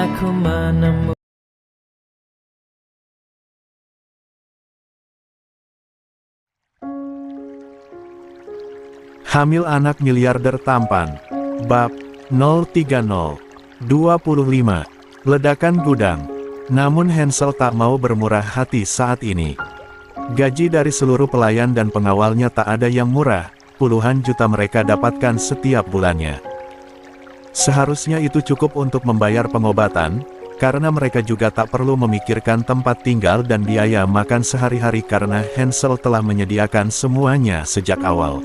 aku menemukan. Hamil anak miliarder tampan. Bab 030-25. Ledakan gudang. Namun Hansel tak mau bermurah hati saat ini. Gaji dari seluruh pelayan dan pengawalnya tak ada yang murah, puluhan juta mereka dapatkan setiap bulannya. Seharusnya itu cukup untuk membayar pengobatan, karena mereka juga tak perlu memikirkan tempat tinggal dan biaya makan sehari-hari karena Hansel telah menyediakan semuanya sejak awal.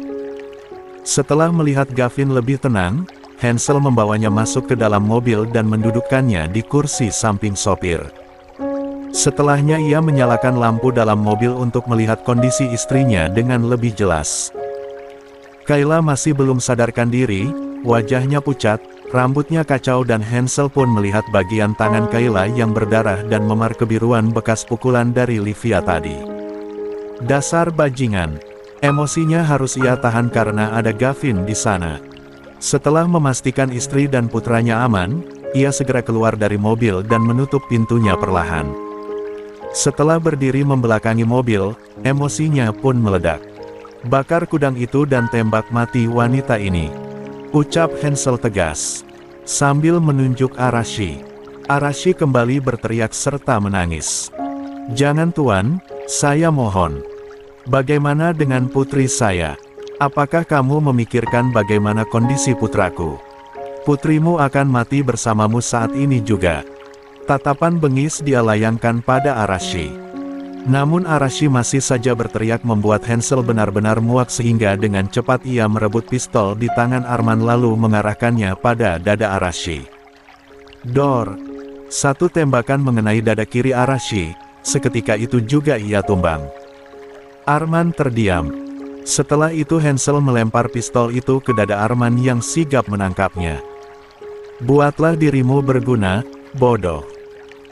Setelah melihat Gavin lebih tenang, Hansel membawanya masuk ke dalam mobil dan mendudukkannya di kursi samping sopir. Setelahnya ia menyalakan lampu dalam mobil untuk melihat kondisi istrinya dengan lebih jelas. Kayla masih belum sadarkan diri, wajahnya pucat, rambutnya kacau dan Hansel pun melihat bagian tangan Kayla yang berdarah dan memar kebiruan bekas pukulan dari Livia tadi. Dasar bajingan. Emosinya harus ia tahan karena ada Gavin di sana. Setelah memastikan istri dan putranya aman, ia segera keluar dari mobil dan menutup pintunya perlahan. Setelah berdiri membelakangi mobil, emosinya pun meledak. Bakar kudang itu dan tembak mati wanita ini, ucap Hansel tegas, sambil menunjuk Arashi. Arashi kembali berteriak serta menangis. Jangan tuan, saya mohon. Bagaimana dengan putri saya? Apakah kamu memikirkan bagaimana kondisi putraku? Putrimu akan mati bersamamu saat ini juga. Tatapan bengis dia layangkan pada Arashi. Namun Arashi masih saja berteriak membuat Hansel benar-benar muak sehingga dengan cepat ia merebut pistol di tangan Arman lalu mengarahkannya pada dada Arashi. Dor! Satu tembakan mengenai dada kiri Arashi, seketika itu juga ia tumbang. Arman terdiam. Setelah itu Hansel melempar pistol itu ke dada Arman yang sigap menangkapnya. Buatlah dirimu berguna, bodoh.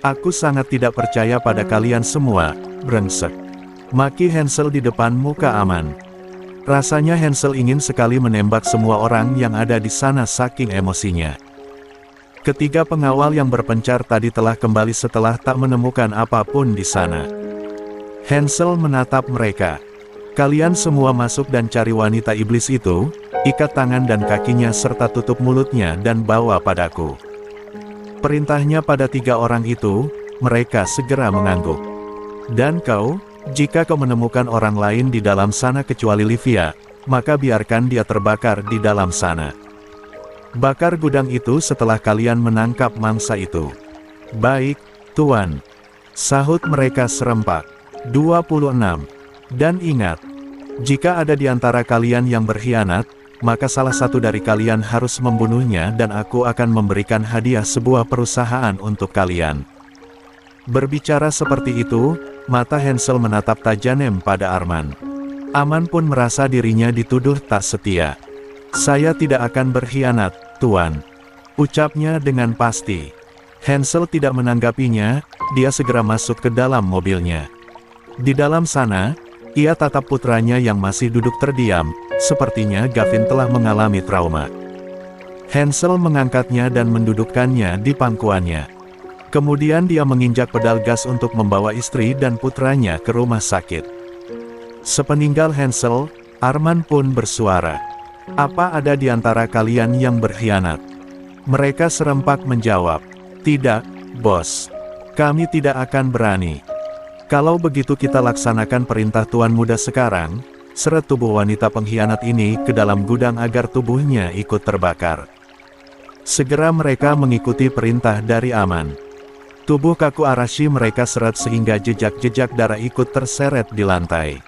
Aku sangat tidak percaya pada kalian semua, brengsek. Maki Hansel di depan muka Aman. Rasanya Hansel ingin sekali menembak semua orang yang ada di sana saking emosinya. Ketiga pengawal yang berpencar tadi telah kembali setelah tak menemukan apapun di sana. Hansel menatap mereka. Kalian semua masuk dan cari wanita iblis itu, ikat tangan dan kakinya serta tutup mulutnya dan bawa padaku. Perintahnya pada tiga orang itu, mereka segera mengangguk. Dan kau, jika kau menemukan orang lain di dalam sana kecuali Livia, maka biarkan dia terbakar di dalam sana. Bakar gudang itu setelah kalian menangkap mangsa itu. Baik, tuan. Sahut mereka serempak. 26. Dan ingat, jika ada di antara kalian yang berkhianat, maka salah satu dari kalian harus membunuhnya dan aku akan memberikan hadiah sebuah perusahaan untuk kalian. Berbicara seperti itu, mata Hansel menatap tajam pada Arman. Aman pun merasa dirinya dituduh tak setia. Saya tidak akan berkhianat, tuan. Ucapnya dengan pasti. Hansel tidak menanggapinya, dia segera masuk ke dalam mobilnya. Di dalam sana, ia tatap putranya yang masih duduk terdiam, sepertinya Gavin telah mengalami trauma. Hansel mengangkatnya dan mendudukkannya di pangkuannya. Kemudian dia menginjak pedal gas untuk membawa istri dan putranya ke rumah sakit. Sepeninggal Hansel, Arman pun bersuara. Apa ada di antara kalian yang berkhianat? Mereka serempak menjawab. Tidak, bos. Kami tidak akan berani. Kalau begitu kita laksanakan perintah Tuan Muda sekarang, seret tubuh wanita pengkhianat ini ke dalam gudang agar tubuhnya ikut terbakar. Segera mereka mengikuti perintah dari Aman. Tubuh kaku Arashi mereka seret sehingga jejak-jejak darah ikut terseret di lantai.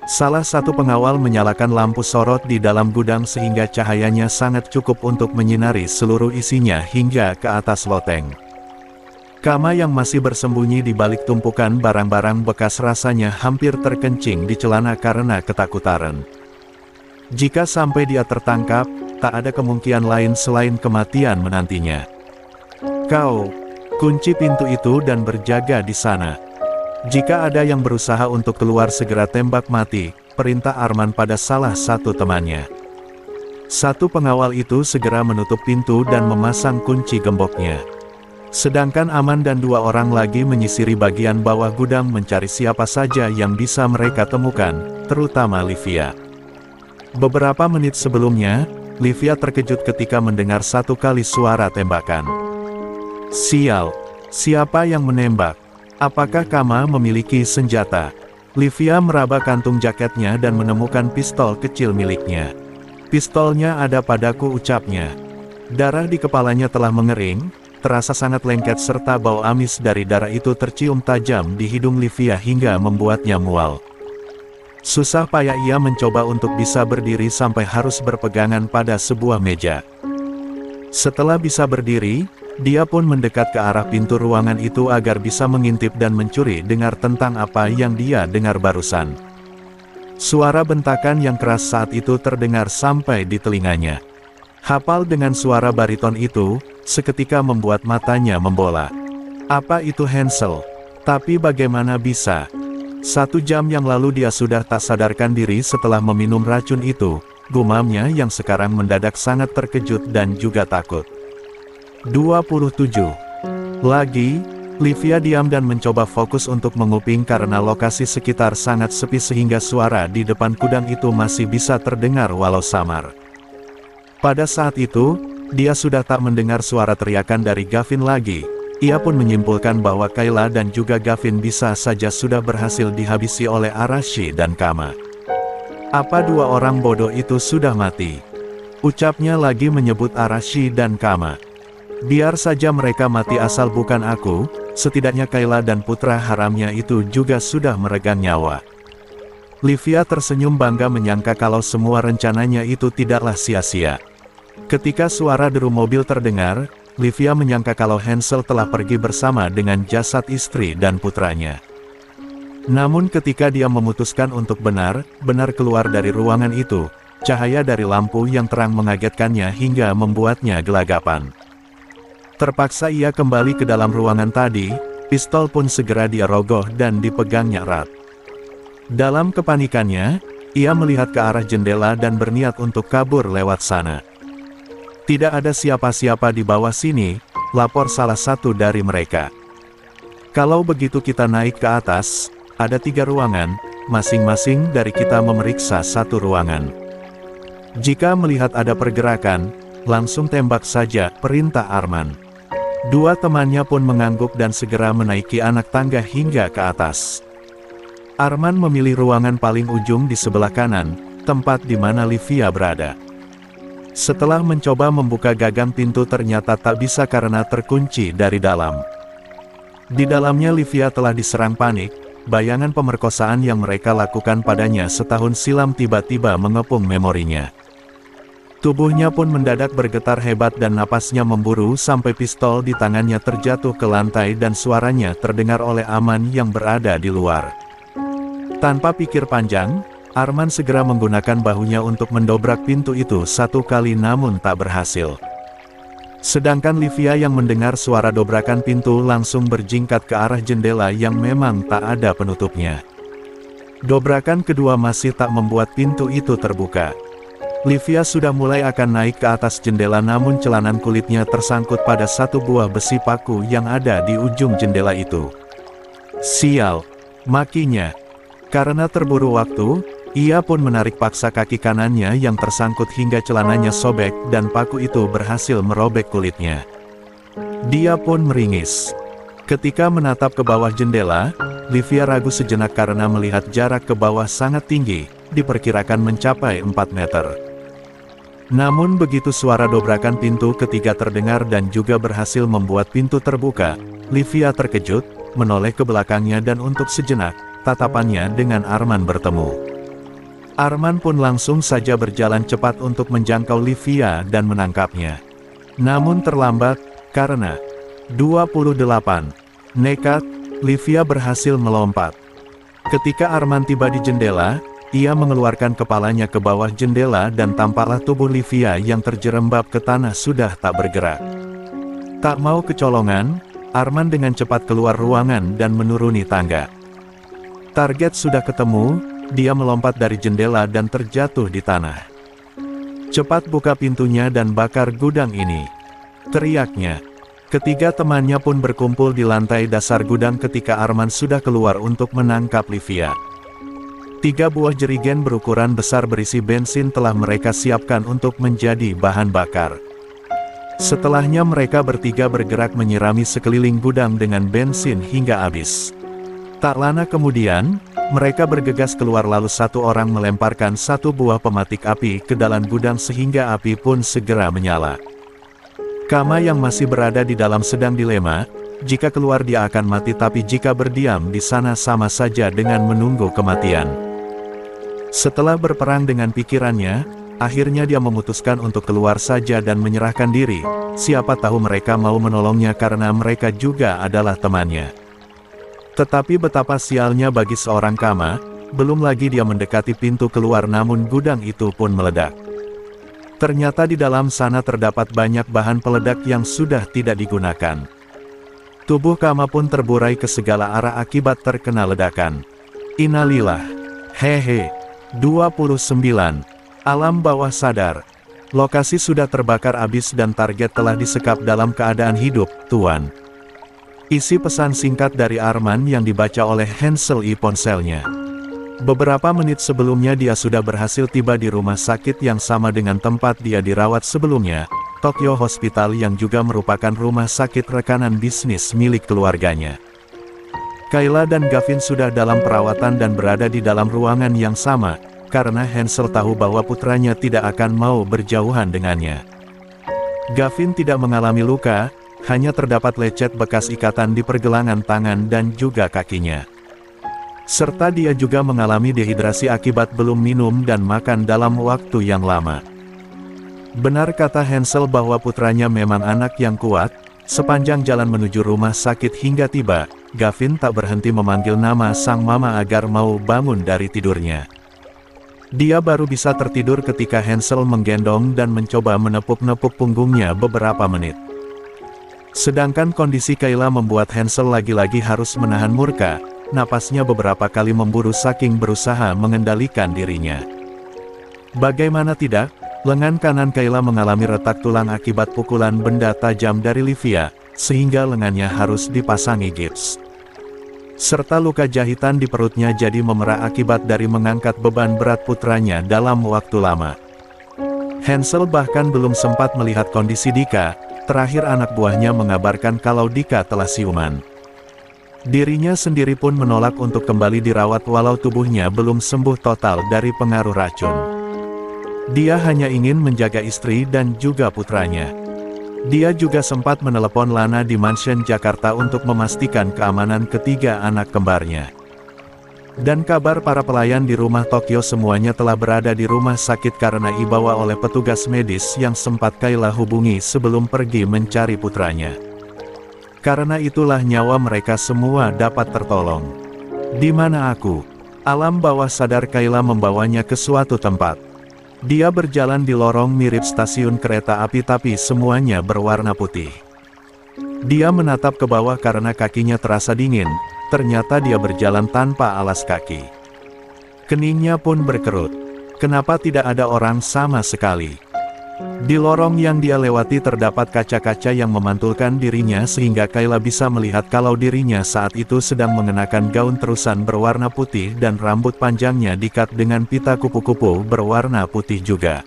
Salah satu pengawal menyalakan lampu sorot di dalam gudang sehingga cahayanya sangat cukup untuk menyinari seluruh isinya hingga ke atas loteng. Kama yang masih bersembunyi di balik tumpukan barang-barang bekas rasanya hampir terkencing di celana karena ketakutan. Jika sampai dia tertangkap, tak ada kemungkinan lain selain kematian menantinya. Kau, kunci pintu itu dan berjaga di sana. Jika ada yang berusaha untuk keluar segera tembak mati, perintah Arman pada salah satu temannya. Satu pengawal itu segera menutup pintu dan memasang kunci gemboknya. Sedangkan Aman dan dua orang lagi menyisiri bagian bawah gudang mencari siapa saja yang bisa mereka temukan, terutama Livia. Beberapa menit sebelumnya, Livia terkejut ketika mendengar satu kali suara tembakan. Sial, siapa yang menembak? Apakah Kama memiliki senjata? Livia meraba kantung jaketnya dan menemukan pistol kecil miliknya. Pistolnya ada padaku, ucapnya. Darah di kepalanya telah mengering, terasa sangat lengket serta bau amis dari darah itu tercium tajam di hidung Livia hingga membuatnya mual. Susah payah ia mencoba untuk bisa berdiri sampai harus berpegangan pada sebuah meja. Setelah bisa berdiri, dia pun mendekat ke arah pintu ruangan itu agar bisa mengintip dan mencuri dengar tentang apa yang dia dengar barusan. Suara bentakan yang keras saat itu terdengar sampai di telinganya. Hafal dengan suara bariton itu, seketika membuat matanya membola. Apa itu Hansel? Tapi bagaimana bisa? 1 jam yang lalu dia sudah tak sadarkan diri setelah meminum racun itu, gumamnya yang sekarang mendadak sangat terkejut dan juga takut. 27. Lagi, Livia diam dan mencoba fokus untuk menguping karena lokasi sekitar sangat sepi sehingga suara di depan gudang itu masih bisa terdengar walau samar. Pada saat itu, dia sudah tak mendengar suara teriakan dari Gavin lagi. Ia pun menyimpulkan bahwa Kayla dan juga Gavin bisa saja sudah berhasil dihabisi oleh Arashi dan Kama. Apa dua orang bodoh itu sudah mati? Ucapnya lagi menyebut Arashi dan Kama. Biar saja mereka mati asal bukan aku, setidaknya Kayla dan putra haramnya itu juga sudah meregang nyawa. Livia tersenyum bangga menyangka kalau semua rencananya itu tidaklah sia-sia. Ketika suara deru mobil terdengar, Livia menyangka kalau Hansel telah pergi bersama dengan jasad istri dan putranya. Namun ketika dia memutuskan untuk benar-benar keluar dari ruangan itu, cahaya dari lampu yang terang mengagetkannya hingga membuatnya gelagapan. Terpaksa ia kembali ke dalam ruangan tadi, pistol pun segera dia rogoh dan dipegangnya erat. Dalam kepanikannya, ia melihat ke arah jendela dan berniat untuk kabur lewat sana. Tidak ada siapa-siapa di bawah sini, lapor salah satu dari mereka. Kalau begitu kita naik ke atas, ada 3 ruangan, masing-masing dari kita memeriksa 1 ruangan. Jika melihat ada pergerakan, langsung tembak saja, perintah Arman. 2 temannya pun mengangguk dan segera menaiki anak tangga hingga ke atas. Arman memilih ruangan paling ujung di sebelah kanan, tempat di mana Livia berada. Setelah mencoba membuka gagang pintu ternyata tak bisa karena terkunci dari dalam. Di dalamnya Livia telah diserang panik, bayangan pemerkosaan yang mereka lakukan padanya setahun silam tiba-tiba mengepung memorinya. Tubuhnya pun mendadak bergetar hebat dan napasnya memburu sampai pistol di tangannya terjatuh ke lantai dan suaranya terdengar oleh Aman yang berada di luar. Tanpa pikir panjang, Arman segera menggunakan bahunya untuk mendobrak pintu itu 1 kali namun tak berhasil. Sedangkan Livia yang mendengar suara dobrakan pintu langsung berjingkat ke arah jendela yang memang tak ada penutupnya. Dobrakan kedua masih tak membuat pintu itu terbuka. Livia sudah mulai akan naik ke atas jendela namun celanan kulitnya tersangkut pada 1 buah besi paku yang ada di ujung jendela itu. Sial, makinya. Karena terburu waktu, ia pun menarik paksa kaki kanannya yang tersangkut hingga celananya sobek dan paku itu berhasil merobek kulitnya. Dia pun meringis. Ketika menatap ke bawah jendela, Livia ragu sejenak karena melihat jarak ke bawah sangat tinggi, diperkirakan mencapai 4 meter. Namun begitu suara dobrakan pintu ketiga terdengar dan juga berhasil membuat pintu terbuka, Livia terkejut, menoleh ke belakangnya dan untuk sejenak, tatapannya dengan Arman bertemu. Arman pun langsung saja berjalan cepat untuk menjangkau Livia dan menangkapnya. Namun terlambat, karena 28. Nekat, Livia berhasil melompat. Ketika Arman tiba di jendela, ia mengeluarkan kepalanya ke bawah jendela dan tampaklah tubuh Livia yang terjerembab ke tanah sudah tak bergerak. Tak mau kecolongan, Arman dengan cepat keluar ruangan dan menuruni tangga. Target sudah ketemu, dia melompat dari jendela dan terjatuh di tanah. Cepat buka pintunya dan bakar gudang ini, teriaknya. Ketiga temannya pun berkumpul di lantai dasar gudang ketika Arman sudah keluar untuk menangkap Livia. 3 buah jerigen berukuran besar berisi bensin telah mereka siapkan untuk menjadi bahan bakar. Setelahnya mereka bertiga bergerak menyirami sekeliling gudang dengan bensin hingga habis. Tak lama kemudian, mereka bergegas keluar lalu satu orang melemparkan 1 buah pematik api ke dalam gudang sehingga api pun segera menyala. Kama yang masih berada di dalam sedang dilema, jika keluar dia akan mati tapi jika berdiam di sana sama saja dengan menunggu kematian. Setelah berperang dengan pikirannya, akhirnya dia memutuskan untuk keluar saja dan menyerahkan diri. Siapa tahu mereka mau menolongnya karena mereka juga adalah temannya. Tetapi betapa sialnya bagi seorang Kama, belum lagi dia mendekati pintu keluar namun gudang itu pun meledak. Ternyata di dalam sana terdapat banyak bahan peledak yang sudah tidak digunakan. Tubuh Kama pun terburai ke segala arah akibat terkena ledakan. Innalillah. Hehe. 29. Alam bawah sadar. Lokasi sudah terbakar habis dan target telah disekap dalam keadaan hidup, Tuan. Isi pesan singkat dari Arman yang dibaca oleh Hansel I ponselnya. Beberapa menit sebelumnya dia sudah berhasil tiba di rumah sakit yang sama dengan tempat dia dirawat sebelumnya, Tokyo Hospital yang juga merupakan rumah sakit rekanan bisnis milik keluarganya. Kayla dan Gavin sudah dalam perawatan dan berada di dalam ruangan yang sama, karena Hansel tahu bahwa putranya tidak akan mau berjauhan dengannya. Gavin tidak mengalami luka, hanya terdapat lecet bekas ikatan di pergelangan tangan dan juga kakinya. Serta dia juga mengalami dehidrasi akibat belum minum dan makan dalam waktu yang lama. Benar kata Hansel bahwa putranya memang anak yang kuat. Sepanjang jalan menuju rumah sakit hingga tiba, Gavin tak berhenti memanggil nama sang mama agar mau bangun dari tidurnya. Dia baru bisa tertidur ketika Hansel menggendong dan mencoba menepuk-nepuk punggungnya beberapa menit. Sedangkan kondisi Kayla membuat Hansel lagi-lagi harus menahan murka, napasnya beberapa kali memburu saking berusaha mengendalikan dirinya. Bagaimana tidak? Lengan kanan Kayla mengalami retak tulang akibat pukulan benda tajam dari Livia, sehingga lengannya harus dipasangi gips. Serta luka jahitan di perutnya jadi memerah akibat dari mengangkat beban berat putranya dalam waktu lama. Hansel bahkan belum sempat melihat kondisi Dika, terakhir anak buahnya mengabarkan kalau Dika telah siuman. Dirinya sendiri pun menolak untuk kembali dirawat walau tubuhnya belum sembuh total dari pengaruh racun. Dia hanya ingin menjaga istri dan juga putranya. Dia juga sempat menelepon Lana di Mansion Jakarta untuk memastikan keamanan ketiga anak kembarnya. Dan kabar para pelayan di rumah Tokyo semuanya telah berada di rumah sakit karena dibawa oleh petugas medis yang sempat Kayla hubungi sebelum pergi mencari putranya. Karena itulah nyawa mereka semua dapat tertolong. Di mana aku? Alam bawah sadar Kayla membawanya ke suatu tempat. Dia berjalan di lorong mirip stasiun kereta api tapi semuanya berwarna putih. Dia menatap ke bawah karena kakinya terasa dingin, ternyata dia berjalan tanpa alas kaki. Keningnya pun berkerut. Kenapa tidak ada orang sama sekali? Di lorong yang dia lewati terdapat kaca-kaca yang memantulkan dirinya sehingga Kayla bisa melihat kalau dirinya saat itu sedang mengenakan gaun terusan berwarna putih dan rambut panjangnya diikat dengan pita kupu-kupu berwarna putih juga.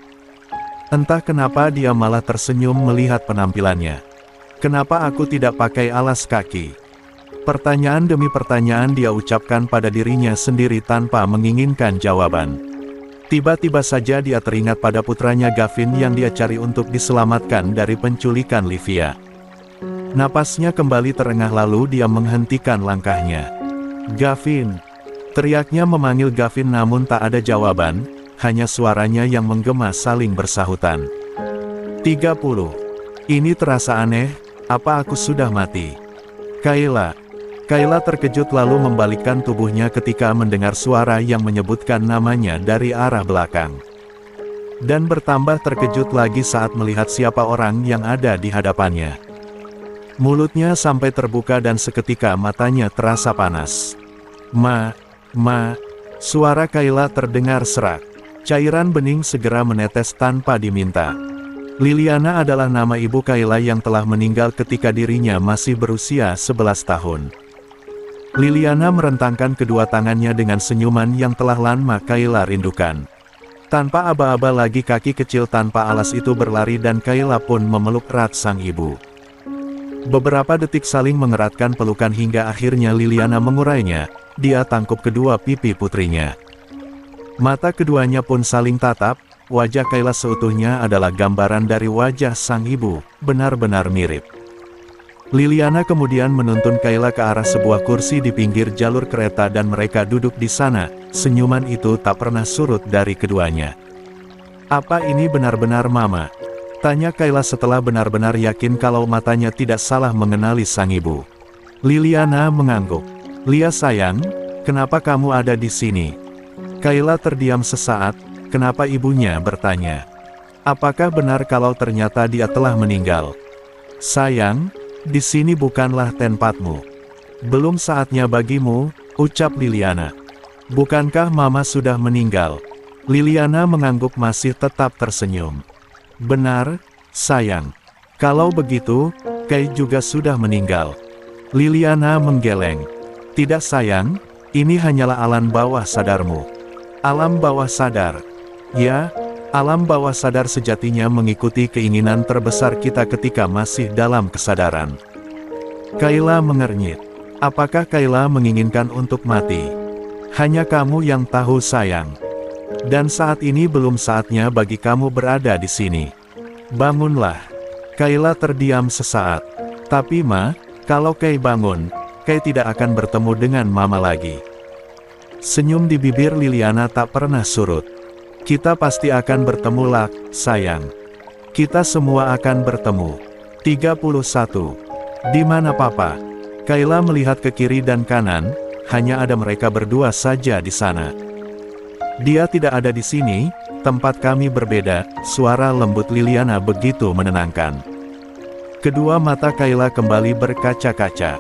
Entah kenapa dia malah tersenyum melihat penampilannya. Kenapa aku tidak pakai alas kaki? Pertanyaan demi pertanyaan dia ucapkan pada dirinya sendiri tanpa menginginkan jawaban. Tiba-tiba saja dia teringat pada putranya Gavin yang dia cari untuk diselamatkan dari penculikan Livia. Napasnya kembali terengah lalu dia menghentikan langkahnya. Gavin! Teriaknya memanggil Gavin namun tak ada jawaban, hanya suaranya yang menggema saling bersahutan. 30. Ini terasa aneh, apa aku sudah mati? Kayla! Kayla terkejut lalu membalikkan tubuhnya ketika mendengar suara yang menyebutkan namanya dari arah belakang. Dan bertambah terkejut lagi saat melihat siapa orang yang ada di hadapannya. Mulutnya sampai terbuka dan seketika matanya terasa panas. Suara Kayla terdengar serak. Cairan bening segera menetes tanpa diminta. Liliana adalah nama ibu Kayla yang telah meninggal ketika dirinya masih berusia 11 tahun. Liliana merentangkan kedua tangannya dengan senyuman yang telah lama Kayla rindukan. Tanpa aba-aba lagi kaki kecil tanpa alas itu berlari dan Kayla pun memeluk erat sang ibu. Beberapa detik saling mengeratkan pelukan hingga akhirnya Liliana mengurainya, dia tangkup kedua pipi putrinya. Mata keduanya pun saling tatap. Wajah Kayla seutuhnya adalah gambaran dari wajah sang ibu, benar-benar mirip. Liliana kemudian menuntun Kayla ke arah sebuah kursi di pinggir jalur kereta dan mereka duduk di sana, senyuman itu tak pernah surut dari keduanya. "Apa ini benar-benar Mama?" tanya Kayla setelah benar-benar yakin kalau matanya tidak salah mengenali sang ibu. Liliana mengangguk. "Lia sayang, kenapa kamu ada di sini?" Kayla terdiam sesaat. Kenapa ibunya bertanya? Apakah benar kalau ternyata dia telah meninggal? "Sayang, di sini bukanlah tempatmu. Belum saatnya bagimu," ucap Liliana. "Bukankah Mama sudah meninggal?" Liliana mengangguk masih tetap tersenyum. "Benar, sayang. Kalau begitu, Kay juga sudah meninggal." Liliana menggeleng. "Tidak sayang, ini hanyalah alam bawah sadarmu." Alam bawah sadar. Ya, alam bawah sadar sejatinya mengikuti keinginan terbesar kita ketika masih dalam kesadaran. Kayla mengernyit. Apakah Kayla menginginkan untuk mati? Hanya kamu yang tahu sayang. Dan saat ini belum saatnya bagi kamu berada di sini. Bangunlah. Kayla terdiam sesaat. Tapi Ma, kalau Kay bangun, Kay tidak akan bertemu dengan Mama lagi. Senyum di bibir Liliana tak pernah surut. "Kita pasti akan bertemu Lak, sayang. Kita semua akan bertemu." 31. "Di mana Papa?" Kayla melihat ke kiri dan kanan, hanya ada mereka berdua saja di sana. "Dia tidak ada di sini, tempat kami berbeda," suara lembut Liliana begitu menenangkan. Kedua mata Kayla kembali berkaca-kaca.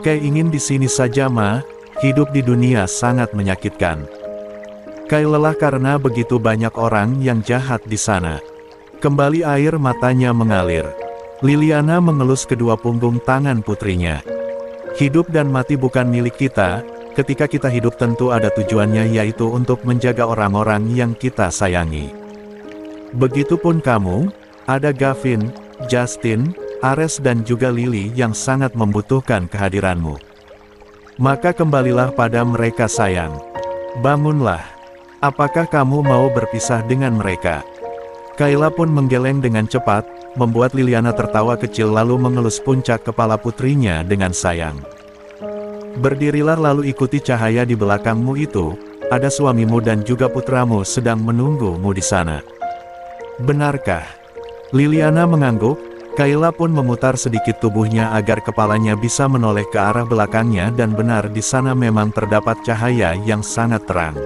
"Kay ingin di sini saja Ma, hidup di dunia sangat menyakitkan. Kay lelah karena begitu banyak orang yang jahat di sana." Kembali air matanya mengalir. Liliana mengelus kedua punggung tangan putrinya. "Hidup dan mati bukan milik kita, ketika kita hidup tentu ada tujuannya yaitu untuk menjaga orang-orang yang kita sayangi. Begitupun kamu, ada Gavin, Justin, Ares dan juga Lily yang sangat membutuhkan kehadiranmu. Maka kembalilah pada mereka sayang. Bangunlah. Apakah kamu mau berpisah dengan mereka?" Kayla pun menggeleng dengan cepat, membuat Liliana tertawa kecil lalu mengelus puncak kepala putrinya dengan sayang. "Berdirilah lalu ikuti cahaya di belakangmu itu, ada suamimu dan juga putramu sedang menunggumu di sana." "Benarkah?" Liliana mengangguk. Kayla pun memutar sedikit tubuhnya agar kepalanya bisa menoleh ke arah belakangnya dan benar di sana memang terdapat cahaya yang sangat terang.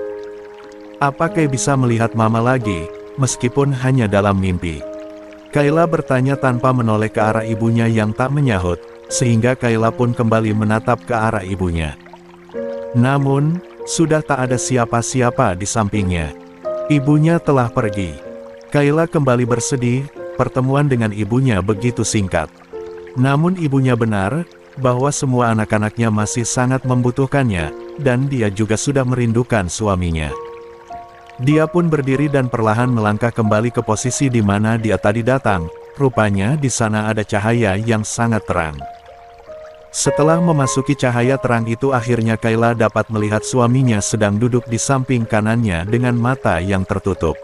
"Apa Kay bisa melihat Mama lagi, meskipun hanya dalam mimpi?" Kayla bertanya tanpa menoleh ke arah ibunya yang tak menyahut, sehingga Kayla pun kembali menatap ke arah ibunya. Namun, sudah tak ada siapa-siapa di sampingnya. Ibunya telah pergi. Kayla kembali bersedih, pertemuan dengan ibunya begitu singkat. Namun ibunya benar, bahwa semua anak-anaknya masih sangat membutuhkannya, dan dia juga sudah merindukan suaminya. Dia pun berdiri dan perlahan melangkah kembali ke posisi di mana dia tadi datang. Rupanya di sana ada cahaya yang sangat terang. Setelah memasuki cahaya terang itu akhirnya Kayla dapat melihat suaminya sedang duduk di samping kanannya dengan mata yang tertutup.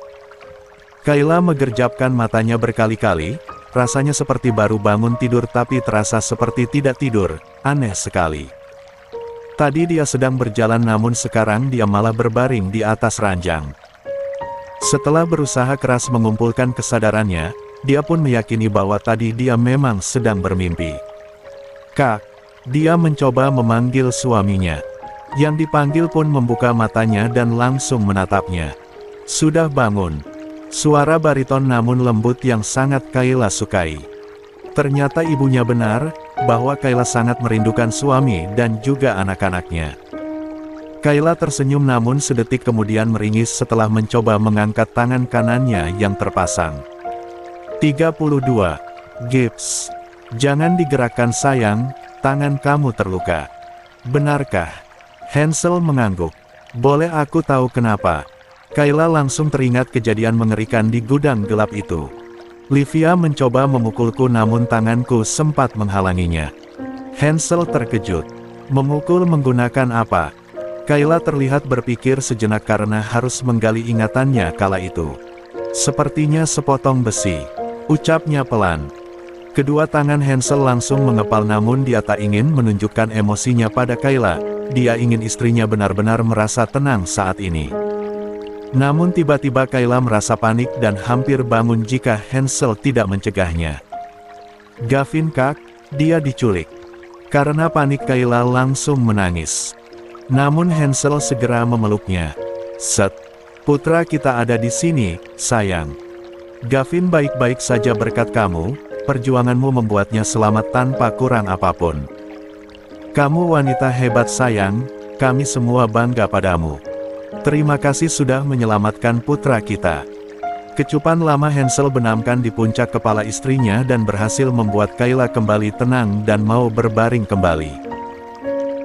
Kayla mengerjapkan matanya berkali-kali, rasanya seperti baru bangun tidur tapi terasa seperti tidak tidur, aneh sekali. Tadi dia sedang berjalan namun sekarang dia malah berbaring di atas ranjang. Setelah berusaha keras mengumpulkan kesadarannya, dia pun meyakini bahwa tadi dia memang sedang bermimpi. "Kak," dia mencoba memanggil suaminya. Yang dipanggil pun membuka matanya dan langsung menatapnya. "Sudah bangun." Suara bariton namun lembut yang sangat Kayla sukai. Ternyata ibunya benar, bahwa Kayla sangat merindukan suami dan juga anak-anaknya. Kayla tersenyum namun sedetik kemudian meringis setelah mencoba mengangkat tangan kanannya yang terpasang. 32. Gibbs. Jangan digerakkan sayang, tangan kamu terluka. Benarkah? Hansel mengangguk. Boleh aku tahu kenapa? Kayla langsung teringat kejadian mengerikan di gudang gelap itu. Livia mencoba memukulku namun tanganku sempat menghalanginya. Hansel terkejut. Memukul menggunakan apa? Kayla terlihat berpikir sejenak karena harus menggali ingatannya kala itu. Sepertinya sepotong besi. Ucapnya pelan. Kedua tangan Hansel langsung mengepal namun dia tak ingin menunjukkan emosinya pada Kayla. Dia ingin istrinya benar-benar merasa tenang saat ini. Namun tiba-tiba Kayla merasa panik dan hampir bangun jika Hansel tidak mencegahnya. Gavin Kak, dia diculik. Karena panik Kayla langsung menangis. Namun Hansel segera memeluknya. Set, putra kita ada di sini, sayang. Gavin baik-baik saja berkat kamu. Perjuanganmu membuatnya selamat tanpa kurang apapun. Kamu wanita hebat sayang, kami semua bangga padamu. Terima kasih sudah menyelamatkan putra kita. Kecupan lama Hansel benamkan di puncak kepala istrinya dan berhasil membuat Kayla kembali tenang dan mau berbaring kembali.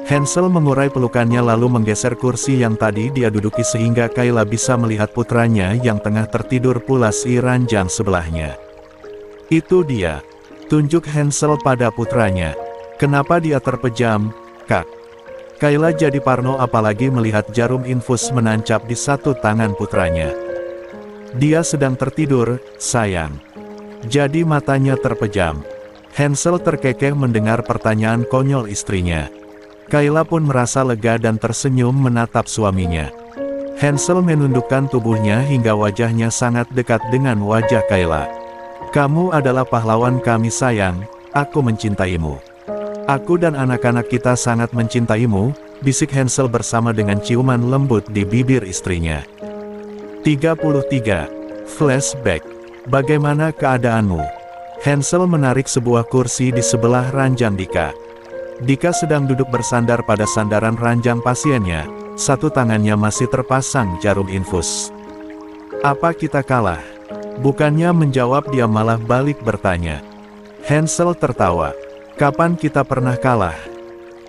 Hansel mengurai pelukannya lalu menggeser kursi yang tadi dia duduki sehingga Kayla bisa melihat putranya yang tengah tertidur pulas di ranjang sebelahnya. Itu dia. Tunjuk Hansel pada putranya. Kenapa dia terpejam, Kak? Kayla jadi parno apalagi melihat jarum infus menancap di satu tangan putranya. Dia sedang tertidur, sayang. Jadi matanya terpejam. Hansel terkekeh mendengar pertanyaan konyol istrinya. Kayla pun merasa lega dan tersenyum menatap suaminya. Hansel menundukkan tubuhnya hingga wajahnya sangat dekat dengan wajah Kayla. Kamu adalah pahlawan kami sayang, aku mencintaimu. Aku dan anak-anak kita sangat mencintaimu, bisik Hansel bersama dengan ciuman lembut di bibir istrinya. 33. Flashback. Bagaimana keadaanmu? Hansel menarik sebuah kursi di sebelah ranjang Dika. Dika sedang duduk bersandar pada sandaran ranjang pasiennya, satu tangannya masih terpasang jarum infus. Apa kita kalah? Bukannya menjawab dia malah balik bertanya. Hansel tertawa. Kapan kita pernah kalah?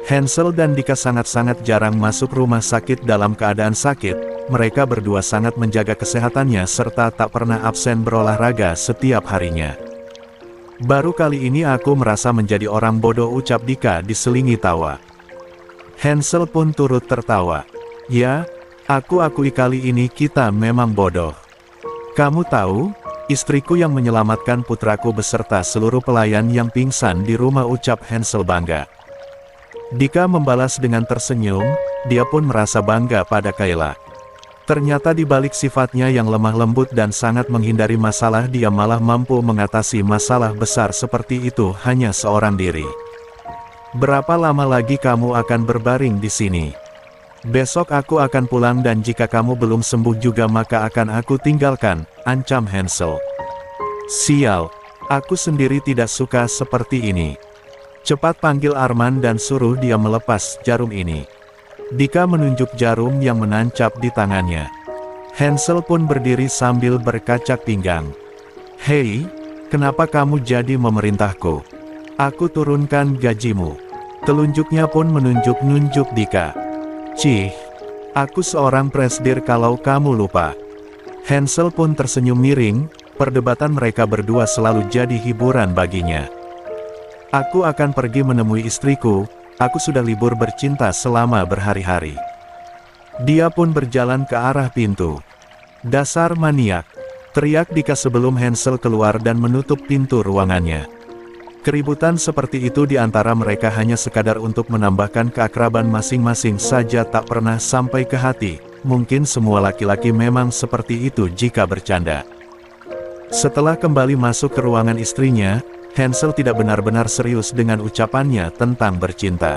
Hansel dan Dika sangat-sangat jarang masuk rumah sakit dalam keadaan sakit, mereka berdua sangat menjaga kesehatannya serta tak pernah absen berolahraga setiap harinya. Baru kali ini aku merasa menjadi orang bodoh, ucap Dika diselingi tawa. Hansel pun turut tertawa. Ya, aku akui kali ini kita memang bodoh. Kamu tahu, istriku yang menyelamatkan putraku beserta seluruh pelayan yang pingsan di rumah, ucap Hansel bangga. Dika membalas dengan tersenyum, dia pun merasa bangga pada Kayla. Ternyata di balik sifatnya yang lemah lembut dan sangat menghindari masalah, dia malah mampu mengatasi masalah besar seperti itu hanya seorang diri. Berapa lama lagi kamu akan berbaring di sini? Besok aku akan pulang dan jika kamu belum sembuh juga maka akan aku tinggalkan, ancam Hansel. Sial, aku sendiri tidak suka seperti ini. Cepat panggil Arman dan suruh dia melepas jarum ini. Dika menunjuk jarum yang menancap di tangannya. Hansel pun berdiri sambil berkacak pinggang. Hei, kenapa kamu jadi memerintahku? Aku turunkan gajimu. Telunjuknya pun menunjuk-nunjuk Dika. Cih, aku seorang presdir kalau kamu lupa. Hansel pun tersenyum miring, perdebatan mereka berdua selalu jadi hiburan baginya. Aku akan pergi menemui istriku, aku sudah libur bercinta selama berhari-hari. Dia pun berjalan ke arah pintu. Dasar maniak, teriak Dika sebelum Hansel keluar dan menutup pintu ruangannya. Keributan seperti itu di antara mereka hanya sekadar untuk menambahkan keakraban masing-masing saja, tak pernah sampai ke hati. Mungkin semua laki-laki memang seperti itu jika bercanda. Setelah kembali masuk ke ruangan istrinya, Hansel tidak benar-benar serius dengan ucapannya tentang bercinta.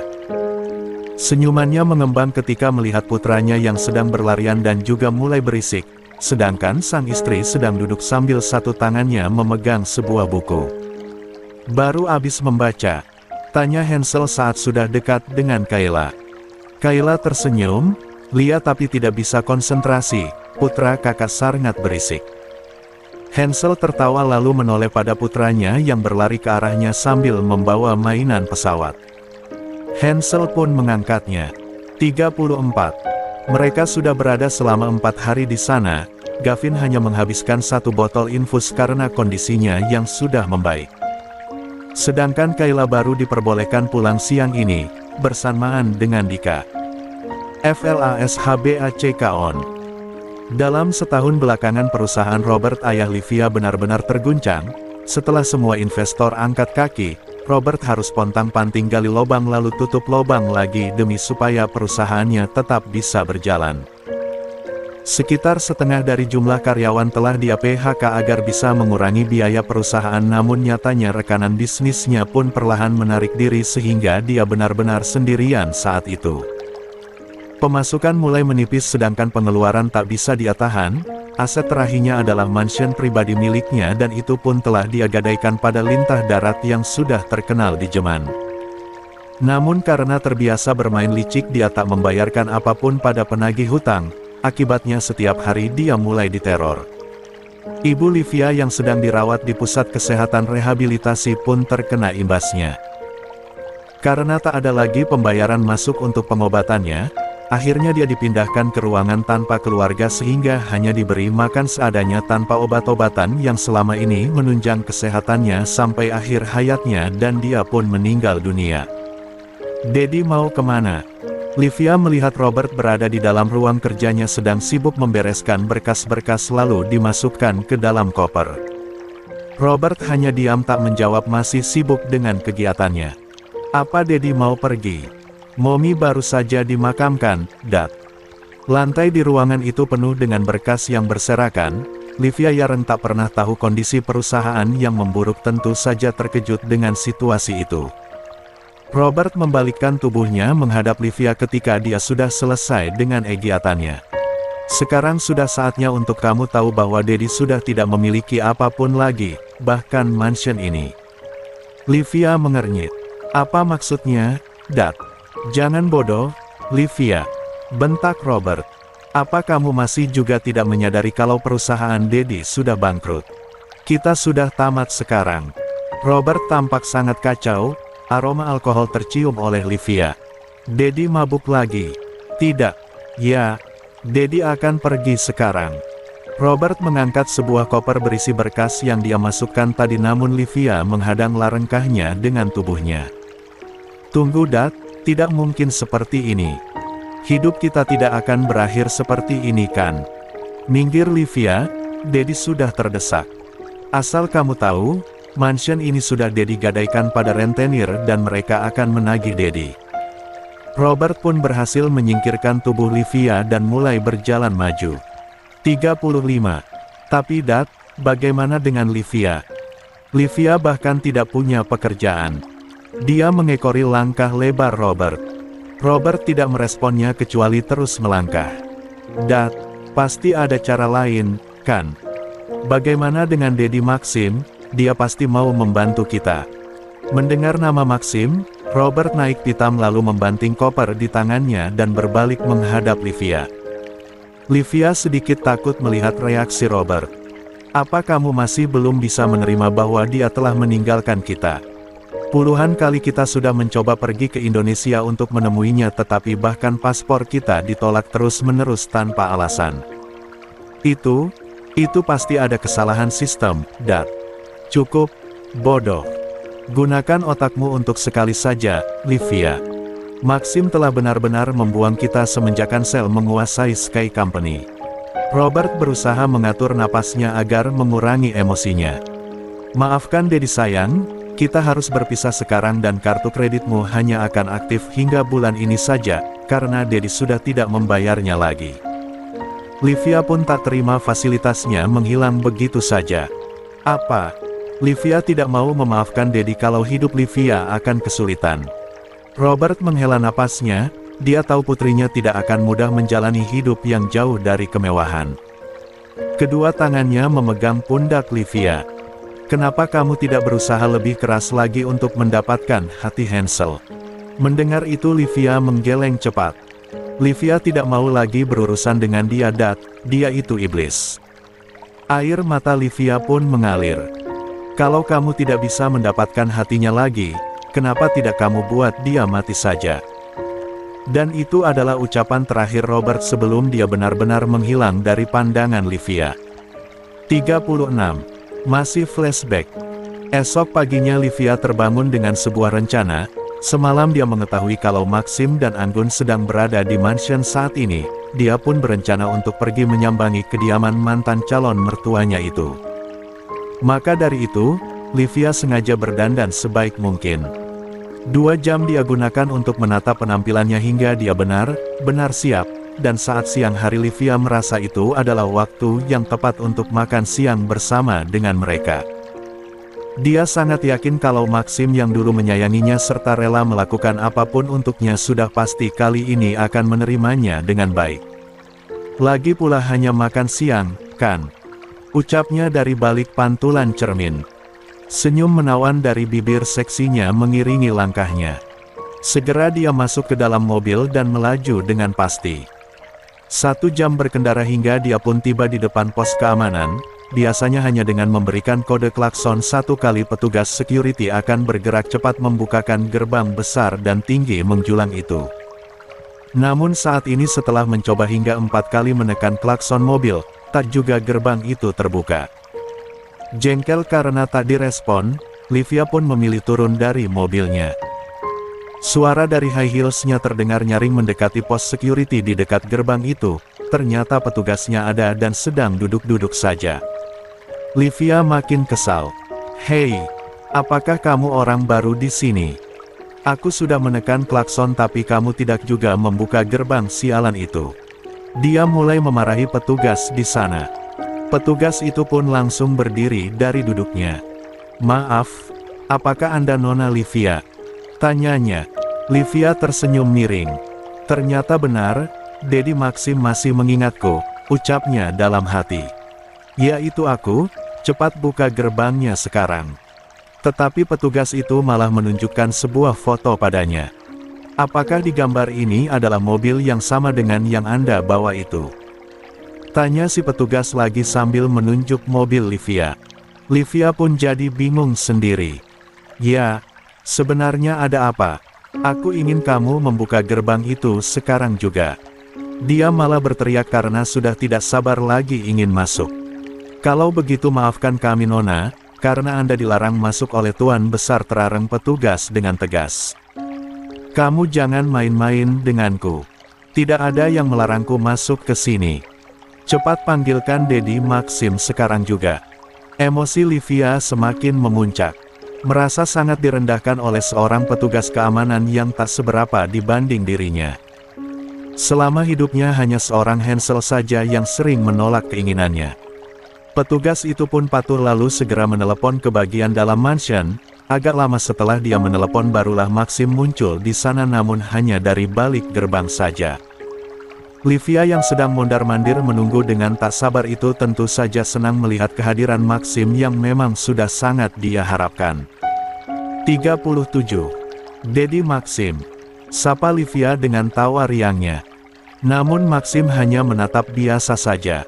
Senyumannya mengembang ketika melihat putranya yang sedang berlarian dan juga mulai berisik, sedangkan sang istri sedang duduk sambil satu tangannya memegang sebuah buku. Baru habis membaca, tanya Hansel saat sudah dekat dengan Kayla. Kayla tersenyum, lihat tapi tidak bisa konsentrasi, putra kakak sangat berisik. Hansel tertawa lalu menoleh pada putranya yang berlari ke arahnya sambil membawa mainan pesawat. Hansel pun mengangkatnya. 34. Mereka sudah berada selama 4 hari di sana. Gavin hanya menghabiskan 1 botol infus karena kondisinya yang sudah membaik. Sedangkan Kayla baru diperbolehkan pulang siang ini, bersamaan dengan Dika. FLASHBACK-ON. Dalam setahun belakangan perusahaan Robert ayah Livia benar-benar terguncang. Setelah semua investor angkat kaki, Robert harus pontang-panting gali lubang lalu tutup lubang lagi demi supaya perusahaannya tetap bisa berjalan. Sekitar setengah dari jumlah karyawan telah di-PHK agar bisa mengurangi biaya perusahaan, namun nyatanya rekanan bisnisnya pun perlahan menarik diri sehingga dia benar-benar sendirian saat itu. Pemasukan mulai menipis sedangkan pengeluaran tak bisa dia tahan. Aset terakhirnya adalah mansion pribadi miliknya dan itu pun telah dia gadaikan pada lintah darat yang sudah terkenal di Jerman. Namun karena terbiasa bermain licik dia tak membayarkan apapun pada penagih hutang, akibatnya setiap hari dia mulai diteror. Ibu Livia yang sedang dirawat di pusat kesehatan rehabilitasi pun terkena imbasnya. Karena tak ada lagi pembayaran masuk untuk pengobatannya, akhirnya dia dipindahkan ke ruangan tanpa keluarga sehingga hanya diberi makan seadanya tanpa obat-obatan yang selama ini menunjang kesehatannya sampai akhir hayatnya dan dia pun meninggal dunia. Dedi mau kemana? Livia melihat Robert berada di dalam ruang kerjanya sedang sibuk membereskan berkas-berkas lalu dimasukkan ke dalam koper. Robert hanya diam tak menjawab, masih sibuk dengan kegiatannya. Apa Dedi mau pergi? Momi baru saja dimakamkan, Dad. Lantai di ruangan itu penuh dengan berkas yang berserakan. Livia yang tak pernah tahu kondisi perusahaan yang memburuk tentu saja terkejut dengan situasi itu. Robert membalikkan tubuhnya menghadap Livia ketika dia sudah selesai dengan kegiatannya. Sekarang sudah saatnya untuk kamu tahu bahwa Dedi sudah tidak memiliki apapun lagi, bahkan mansion ini. Livia mengernyit. Apa maksudnya, Dad? Jangan bodoh, Livia, bentak Robert. Apa kamu masih juga tidak menyadari kalau perusahaan Dedi sudah bangkrut? Kita sudah tamat sekarang. Robert tampak sangat kacau, aroma alkohol tercium oleh Livia. Dedi mabuk lagi. Tidak. Ya, Dedi akan pergi sekarang. Robert mengangkat sebuah koper berisi berkas yang dia masukkan tadi, namun Livia menghadang langkahnya dengan tubuhnya. Tunggu Dad. Tidak mungkin seperti ini. Hidup kita tidak akan berakhir seperti ini kan? Minggir Livia, Dedi sudah terdesak. Asal kamu tahu, mansion ini sudah Dedi gadaikan pada rentenir dan mereka akan menagih Dedi. Robert pun berhasil menyingkirkan tubuh Livia dan mulai berjalan maju. 35. Tapi Dad, bagaimana dengan Livia? Livia bahkan tidak punya pekerjaan. Dia mengekori langkah lebar Robert. Robert tidak meresponnya kecuali terus melangkah. Dad, pasti ada cara lain, kan? Bagaimana dengan Dedi Maxim? Dia pasti mau membantu kita. Mendengar nama Maxim, Robert naik pitam lalu membanting koper di tangannya dan berbalik menghadap Livia. Livia sedikit takut melihat reaksi Robert. Apa kamu masih belum bisa menerima bahwa dia telah meninggalkan kita? Puluhan kali kita sudah mencoba pergi ke Indonesia untuk menemuinya tetapi bahkan paspor kita ditolak terus-menerus tanpa alasan. Itu pasti ada kesalahan sistem, Dad. Cukup, bodoh. Gunakan otakmu untuk sekali saja, Livia. Maxim telah benar-benar membuang kita semenjak Hansel menguasai Sky Company. Robert berusaha mengatur napasnya agar mengurangi emosinya. Maafkan Dedi sayang. Kita harus berpisah sekarang dan kartu kreditmu hanya akan aktif hingga bulan ini saja, karena Dedi sudah tidak membayarnya lagi. Livia pun tak terima fasilitasnya menghilang begitu saja. Apa? Livia tidak mau memaafkan Dedi kalau hidup Livia akan kesulitan. Robert menghela napasnya, dia tahu putrinya tidak akan mudah menjalani hidup yang jauh dari kemewahan. Kedua tangannya memegang pundak Livia. Kenapa kamu tidak berusaha lebih keras lagi untuk mendapatkan hati Hansel? Mendengar itu Livia menggeleng cepat. Livia tidak mau lagi berurusan dengan dia Dad, dia itu iblis. Air mata Livia pun mengalir. Kalau kamu tidak bisa mendapatkan hatinya lagi, kenapa tidak kamu buat dia mati saja? Dan itu adalah ucapan terakhir Robert sebelum dia benar-benar menghilang dari pandangan Livia. 36. Masih flashback. Esok paginya Livia terbangun dengan sebuah rencana. Semalam dia mengetahui kalau Maxim dan Anggun sedang berada di mansion saat ini. Dia pun berencana untuk pergi menyambangi kediaman mantan calon mertuanya itu. Maka dari itu, Livia sengaja berdandan sebaik mungkin. 2 jam dia gunakan untuk menata penampilannya hingga dia benar-benar siap. Dan saat siang hari Livia merasa itu adalah waktu yang tepat untuk makan siang bersama dengan mereka. Dia sangat yakin kalau Maxim yang dulu menyayanginya serta rela melakukan apapun untuknya sudah pasti kali ini akan menerimanya dengan baik. Lagi pula hanya makan siang, kan? Ucapnya dari balik pantulan cermin. Senyum menawan dari bibir seksinya mengiringi langkahnya. Segera dia masuk ke dalam mobil dan melaju dengan pasti. 1 jam berkendara hingga dia pun tiba di depan pos keamanan. Biasanya hanya dengan memberikan kode klakson 1 kali petugas security akan bergerak cepat membukakan gerbang besar dan tinggi menjulang itu. Namun saat ini setelah mencoba hingga 4 kali menekan klakson mobil, tak juga gerbang itu terbuka. Jengkel karena tak direspon, Livia pun memilih turun dari mobilnya. Suara dari high heelsnya terdengar nyaring mendekati pos security di dekat gerbang itu. Ternyata petugasnya ada dan sedang duduk-duduk saja. Livia makin kesal. "Hei, apakah kamu orang baru di sini? Aku sudah menekan klakson tapi kamu tidak juga membuka gerbang sialan itu." Dia mulai memarahi petugas di sana. Petugas itu pun langsung berdiri dari duduknya. "Maaf, apakah Anda Nona Livia?" tanyanya. Livia tersenyum miring. "Ternyata benar, Dedi Maxim masih mengingatku," ucapnya dalam hati. "Ya itu aku, cepat buka gerbangnya sekarang." Tetapi petugas itu malah menunjukkan sebuah foto padanya. "Apakah di gambar ini adalah mobil yang sama dengan yang Anda bawa itu?" tanya si petugas lagi sambil menunjuk mobil Livia. Livia pun jadi bingung sendiri. "Ya, sebenarnya ada apa? Aku ingin kamu membuka gerbang itu sekarang juga." Dia malah berteriak karena sudah tidak sabar lagi ingin masuk. "Kalau begitu maafkan kami Nona, karena Anda dilarang masuk oleh Tuan Besar," terarang petugas dengan tegas. "Kamu jangan main-main denganku. Tidak ada yang melarangku masuk ke sini. Cepat panggilkan Dedi Maxim sekarang juga." Emosi Livia semakin memuncak. Merasa sangat direndahkan oleh seorang petugas keamanan yang tak seberapa dibanding dirinya. Selama hidupnya hanya seorang Hansel saja yang sering menolak keinginannya. Petugas itu pun patuh lalu segera menelepon ke bagian dalam mansion. Agak lama setelah dia menelepon barulah Maxim muncul di sana namun hanya dari balik gerbang saja. Livia yang sedang mondar-mandir menunggu dengan tak sabar itu tentu saja senang melihat kehadiran Maxim yang memang sudah sangat dia harapkan. 37. Dedi Maxim, sapa Livia dengan tawa riangnya. Namun Maxim hanya menatap biasa saja.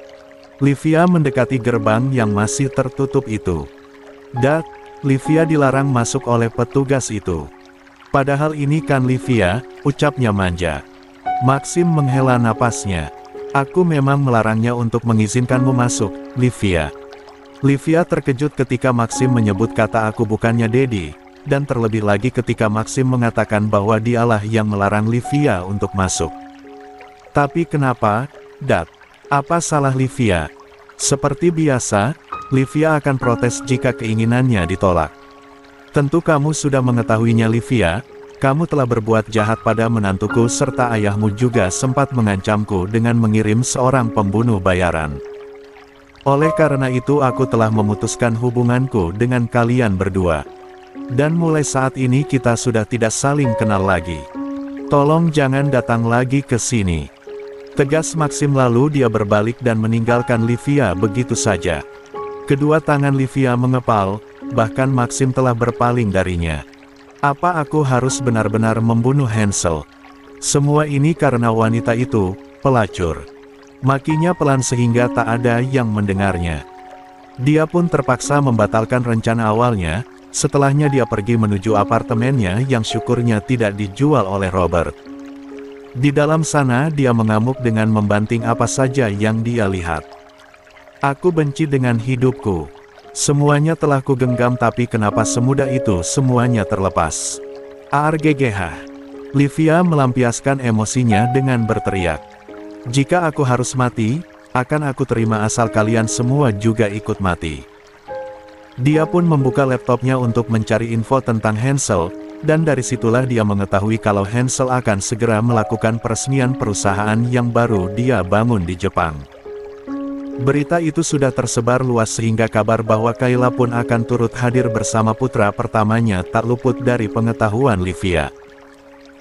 Livia mendekati gerbang yang masih tertutup itu. "Dak, Livia dilarang masuk oleh petugas itu." "Padahal ini kan Livia," ucapnya manja. Maxim menghela napasnya. "Aku memang melarangnya untuk mengizinkanmu masuk, Livia." Livia terkejut ketika Maxim menyebut kata "aku" bukannya Dedi, dan terlebih lagi ketika Maxim mengatakan bahwa dialah yang melarang Livia untuk masuk. "Tapi kenapa, Dak? Apa salah Livia?" Seperti biasa, Livia akan protes jika keinginannya ditolak. "Tentu kamu sudah mengetahuinya Livia, kamu telah berbuat jahat pada menantuku serta ayahmu juga sempat mengancamku dengan mengirim seorang pembunuh bayaran. Oleh karena itu aku telah memutuskan hubunganku dengan kalian berdua. Dan mulai saat ini kita sudah tidak saling kenal lagi. Tolong jangan datang lagi ke sini." Tegas Maxim lalu dia berbalik dan meninggalkan Livia begitu saja. Kedua tangan Livia mengepal, bahkan Maxim telah berpaling darinya. "Apa aku harus benar-benar membunuh Hansel? Semua ini karena wanita itu, pelacur." Makinya pelan sehingga tak ada yang mendengarnya. Dia pun terpaksa membatalkan rencana awalnya, setelahnya dia pergi menuju apartemennya yang syukurnya tidak dijual oleh Robert. Di dalam sana dia mengamuk dengan membanting apa saja yang dia lihat. Aku benci dengan hidupku. Semuanya telah kugenggam tapi kenapa semudah itu semuanya terlepas. Arggh. Livia melampiaskan emosinya dengan berteriak. Jika aku harus mati, akan aku terima asal kalian semua juga ikut mati. Dia pun membuka laptopnya untuk mencari info tentang Hansel, dan dari situlah dia mengetahui kalau Hansel akan segera melakukan peresmian perusahaan yang baru dia bangun di Jepang. Berita itu sudah tersebar luas sehingga kabar bahwa Kayla pun akan turut hadir bersama putra pertamanya tak luput dari pengetahuan Livia.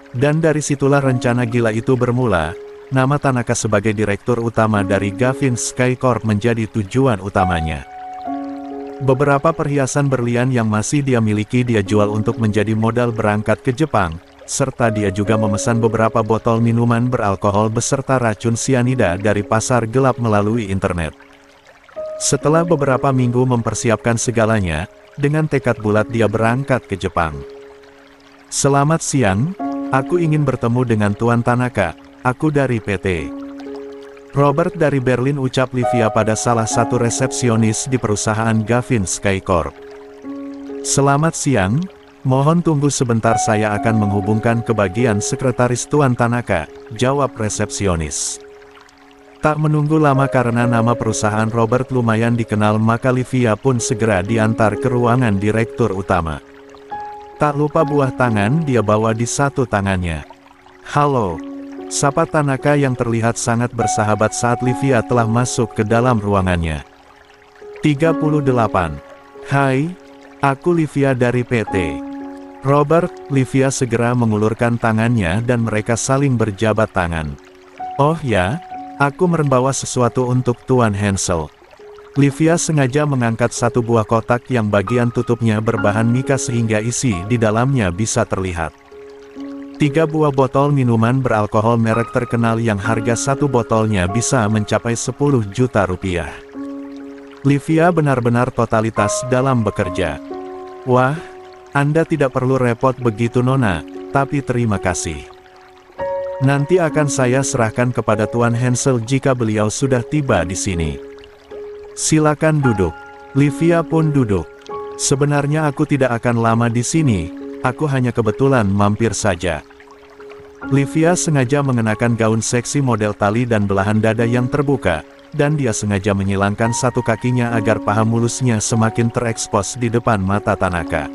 Dan dari situlah rencana gila itu bermula. Nama Tanaka sebagai direktur utama dari Gavin Sky Corp menjadi tujuan utamanya. Beberapa perhiasan berlian yang masih dia miliki dia jual untuk menjadi modal berangkat ke Jepang, serta dia juga memesan beberapa botol minuman beralkohol beserta racun sianida dari pasar gelap melalui internet. Setelah beberapa minggu mempersiapkan segalanya, dengan tekad bulat dia berangkat ke Jepang. Selamat siang, aku ingin bertemu dengan Tuan Tanaka, aku dari PT. Robert dari Berlin, ucap Livia pada salah satu resepsionis di perusahaan Gavin Sky Corp. Selamat siang, mohon tunggu sebentar saya akan menghubungkan ke bagian sekretaris Tuan Tanaka, jawab resepsionis. Tak menunggu lama karena nama perusahaan Robert lumayan dikenal maka Livia pun segera diantar ke ruangan direktur utama. Tak lupa buah tangan dia bawa di satu tangannya. Halo, sapa Tanaka yang terlihat sangat bersahabat saat Livia telah masuk ke dalam ruangannya. 38. Hai, aku Livia dari PT. Robert, Livia segera mengulurkan tangannya dan mereka saling berjabat tangan. Oh ya, aku membawa sesuatu untuk Tuan Hansel. Livia sengaja mengangkat satu buah kotak yang bagian tutupnya berbahan mika sehingga isi di dalamnya bisa terlihat. 3 buah botol minuman beralkohol merek terkenal yang harga satu botolnya bisa mencapai 10 juta rupiah. Livia benar-benar totalitas dalam bekerja. Wah, Anda tidak perlu repot begitu Nona, tapi terima kasih. Nanti akan saya serahkan kepada Tuan Hansel jika beliau sudah tiba di sini. Silakan duduk. Livia pun duduk. Sebenarnya aku tidak akan lama di sini, aku hanya kebetulan mampir saja. Livia sengaja mengenakan gaun seksi model tali dan belahan dada yang terbuka, dan dia sengaja menyilangkan satu kakinya agar paha mulusnya semakin terekspos di depan mata Tanaka.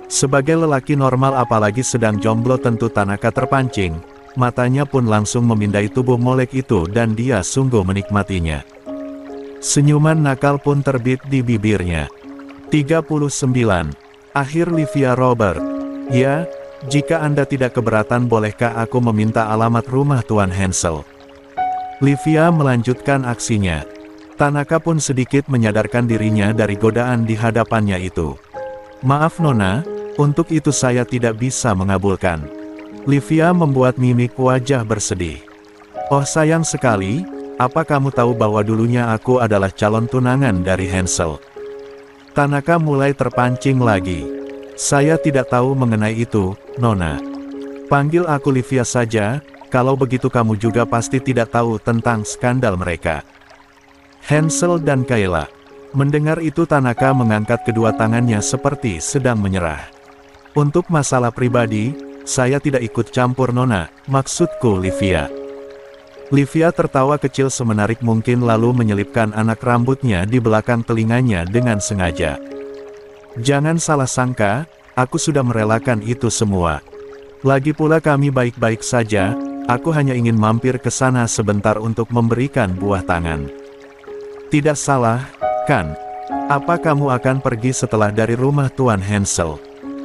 Sebagai lelaki normal apalagi sedang jomblo tentu Tanaka terpancing, matanya pun langsung memindai tubuh molek itu dan dia sungguh menikmatinya. Senyuman nakal pun terbit di bibirnya. 39. Akhir Livia Robert. Ya, jika Anda tidak keberatan bolehkah aku meminta alamat rumah Tuan Hansel? Livia melanjutkan aksinya. Tanaka pun sedikit menyadarkan dirinya dari godaan di hadapannya itu. Maaf Nona, untuk itu saya tidak bisa mengabulkan. Livia membuat mimik wajah bersedih. Oh sayang sekali, apa kamu tahu bahwa dulunya aku adalah calon tunangan dari Hansel? Tanaka mulai terpancing lagi. Saya tidak tahu mengenai itu, Nona. Panggil aku Livia saja, kalau begitu kamu juga pasti tidak tahu tentang skandal mereka. Hansel dan Kayla. Mendengar itu Tanaka mengangkat kedua tangannya seperti sedang menyerah. Untuk masalah pribadi, saya tidak ikut campur Nona, maksudku Livia. Livia tertawa kecil semenarik mungkin lalu menyelipkan anak rambutnya di belakang telinganya dengan sengaja. Jangan salah sangka, aku sudah merelakan itu semua. Lagi pula kami baik-baik saja, aku hanya ingin mampir ke sana sebentar untuk memberikan buah tangan. Tidak salah, kan? Apa kamu akan pergi setelah dari rumah Tuan Hansel?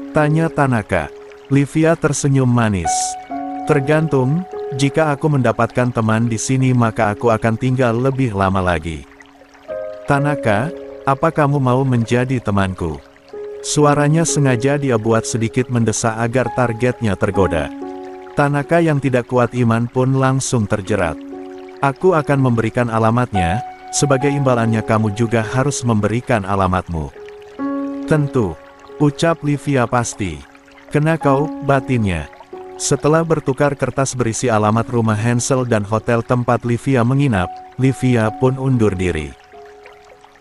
Tanya Tanaka. Livia tersenyum manis. Tergantung, jika aku mendapatkan teman di sini maka aku akan tinggal lebih lama lagi. Tanaka, apa kamu mau menjadi temanku? Suaranya sengaja dia buat sedikit mendesak agar targetnya tergoda. Tanaka yang tidak kuat iman pun langsung terjerat. Aku akan memberikan alamatnya, Sebagai imbalannya kamu juga harus memberikan alamatmu. Tentu, ucap Livia pasti. Kena kau, batinnya. Setelah bertukar kertas berisi alamat rumah Hansel dan hotel tempat Livia menginap, Livia pun undur diri.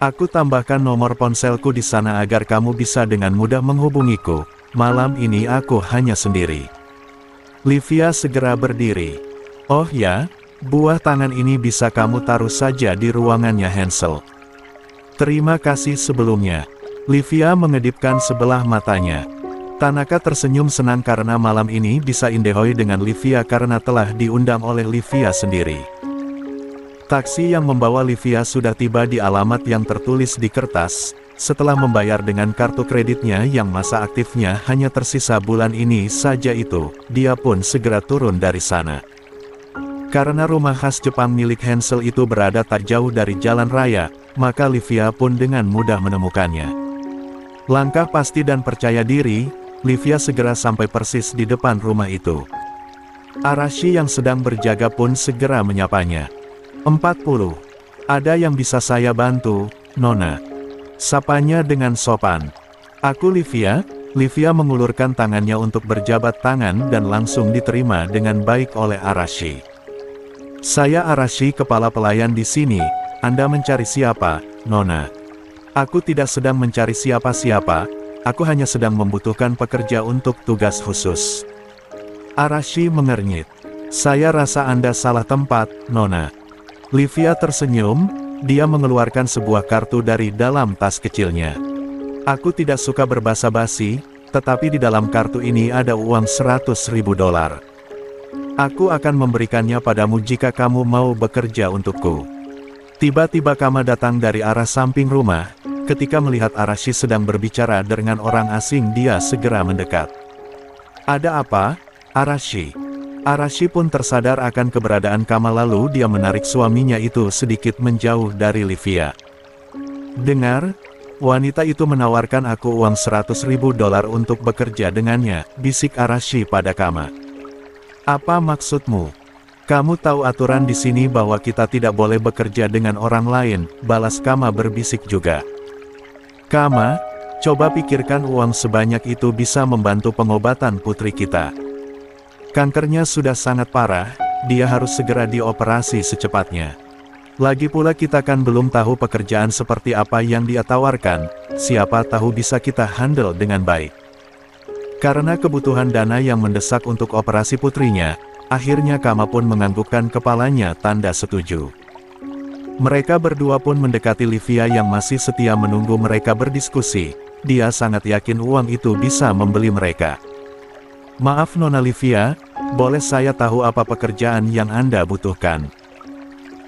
Aku tambahkan nomor ponselku di sana agar kamu bisa dengan mudah menghubungiku. Malam ini aku hanya sendiri. Livia segera berdiri. Oh ya? Buah tangan ini bisa kamu taruh saja di ruangannya Hansel. Terima kasih sebelumnya. Livia mengedipkan sebelah matanya. Tanaka tersenyum senang karena malam ini bisa indehoi dengan Livia karena telah diundang oleh Livia sendiri. Taksi yang membawa Livia sudah tiba di alamat yang tertulis di kertas. Setelah membayar dengan kartu kreditnya yang masa aktifnya hanya tersisa bulan ini saja itu, dia pun segera turun dari sana. Karena rumah khas Jepang milik Hansel itu berada tak jauh dari jalan raya, maka Livia pun dengan mudah menemukannya. Langkah pasti dan percaya diri, Livia segera sampai persis di depan rumah itu. Arashi yang sedang berjaga pun segera menyapanya. 40. Ada yang bisa saya bantu, Nona? Sapanya dengan sopan. Aku Livia. Livia mengulurkan tangannya untuk berjabat tangan dan langsung diterima dengan baik oleh Arashi. Saya Arashi, kepala pelayan di sini. Anda mencari siapa, Nona? Aku tidak sedang mencari siapa-siapa, aku hanya sedang membutuhkan pekerja untuk tugas khusus. Arashi mengernyit. Saya rasa Anda salah tempat, Nona. Livia tersenyum, dia mengeluarkan sebuah kartu dari dalam tas kecilnya. Aku tidak suka berbasa-basi, tetapi di dalam kartu ini ada uang $100.000. Aku akan memberikannya padamu jika kamu mau bekerja untukku. Tiba-tiba Kama datang dari arah samping rumah. Ketika melihat Arashi sedang berbicara dengan orang asing, dia segera mendekat. Ada apa, Arashi? Arashi pun tersadar akan keberadaan Kama lalu dia menarik suaminya itu sedikit menjauh dari Livia. Dengar, wanita itu menawarkan aku uang $100.000 untuk bekerja dengannya, bisik Arashi pada Kama. Apa maksudmu? Kamu tahu aturan di sini bahwa kita tidak boleh bekerja dengan orang lain, balas Kama berbisik juga. Kama, coba pikirkan uang sebanyak itu bisa membantu pengobatan putri kita. Kankernya sudah sangat parah, dia harus segera dioperasi secepatnya. Lagi pula kita kan belum tahu pekerjaan seperti apa yang dia tawarkan, siapa tahu bisa kita handle dengan baik. Karena kebutuhan dana yang mendesak untuk operasi putrinya, akhirnya Kama pun menganggukkan kepalanya tanda setuju. Mereka berdua pun mendekati Livia yang masih setia menunggu mereka berdiskusi. Dia sangat yakin uang itu bisa membeli mereka. Maaf Nona Livia, boleh saya tahu apa pekerjaan yang Anda butuhkan?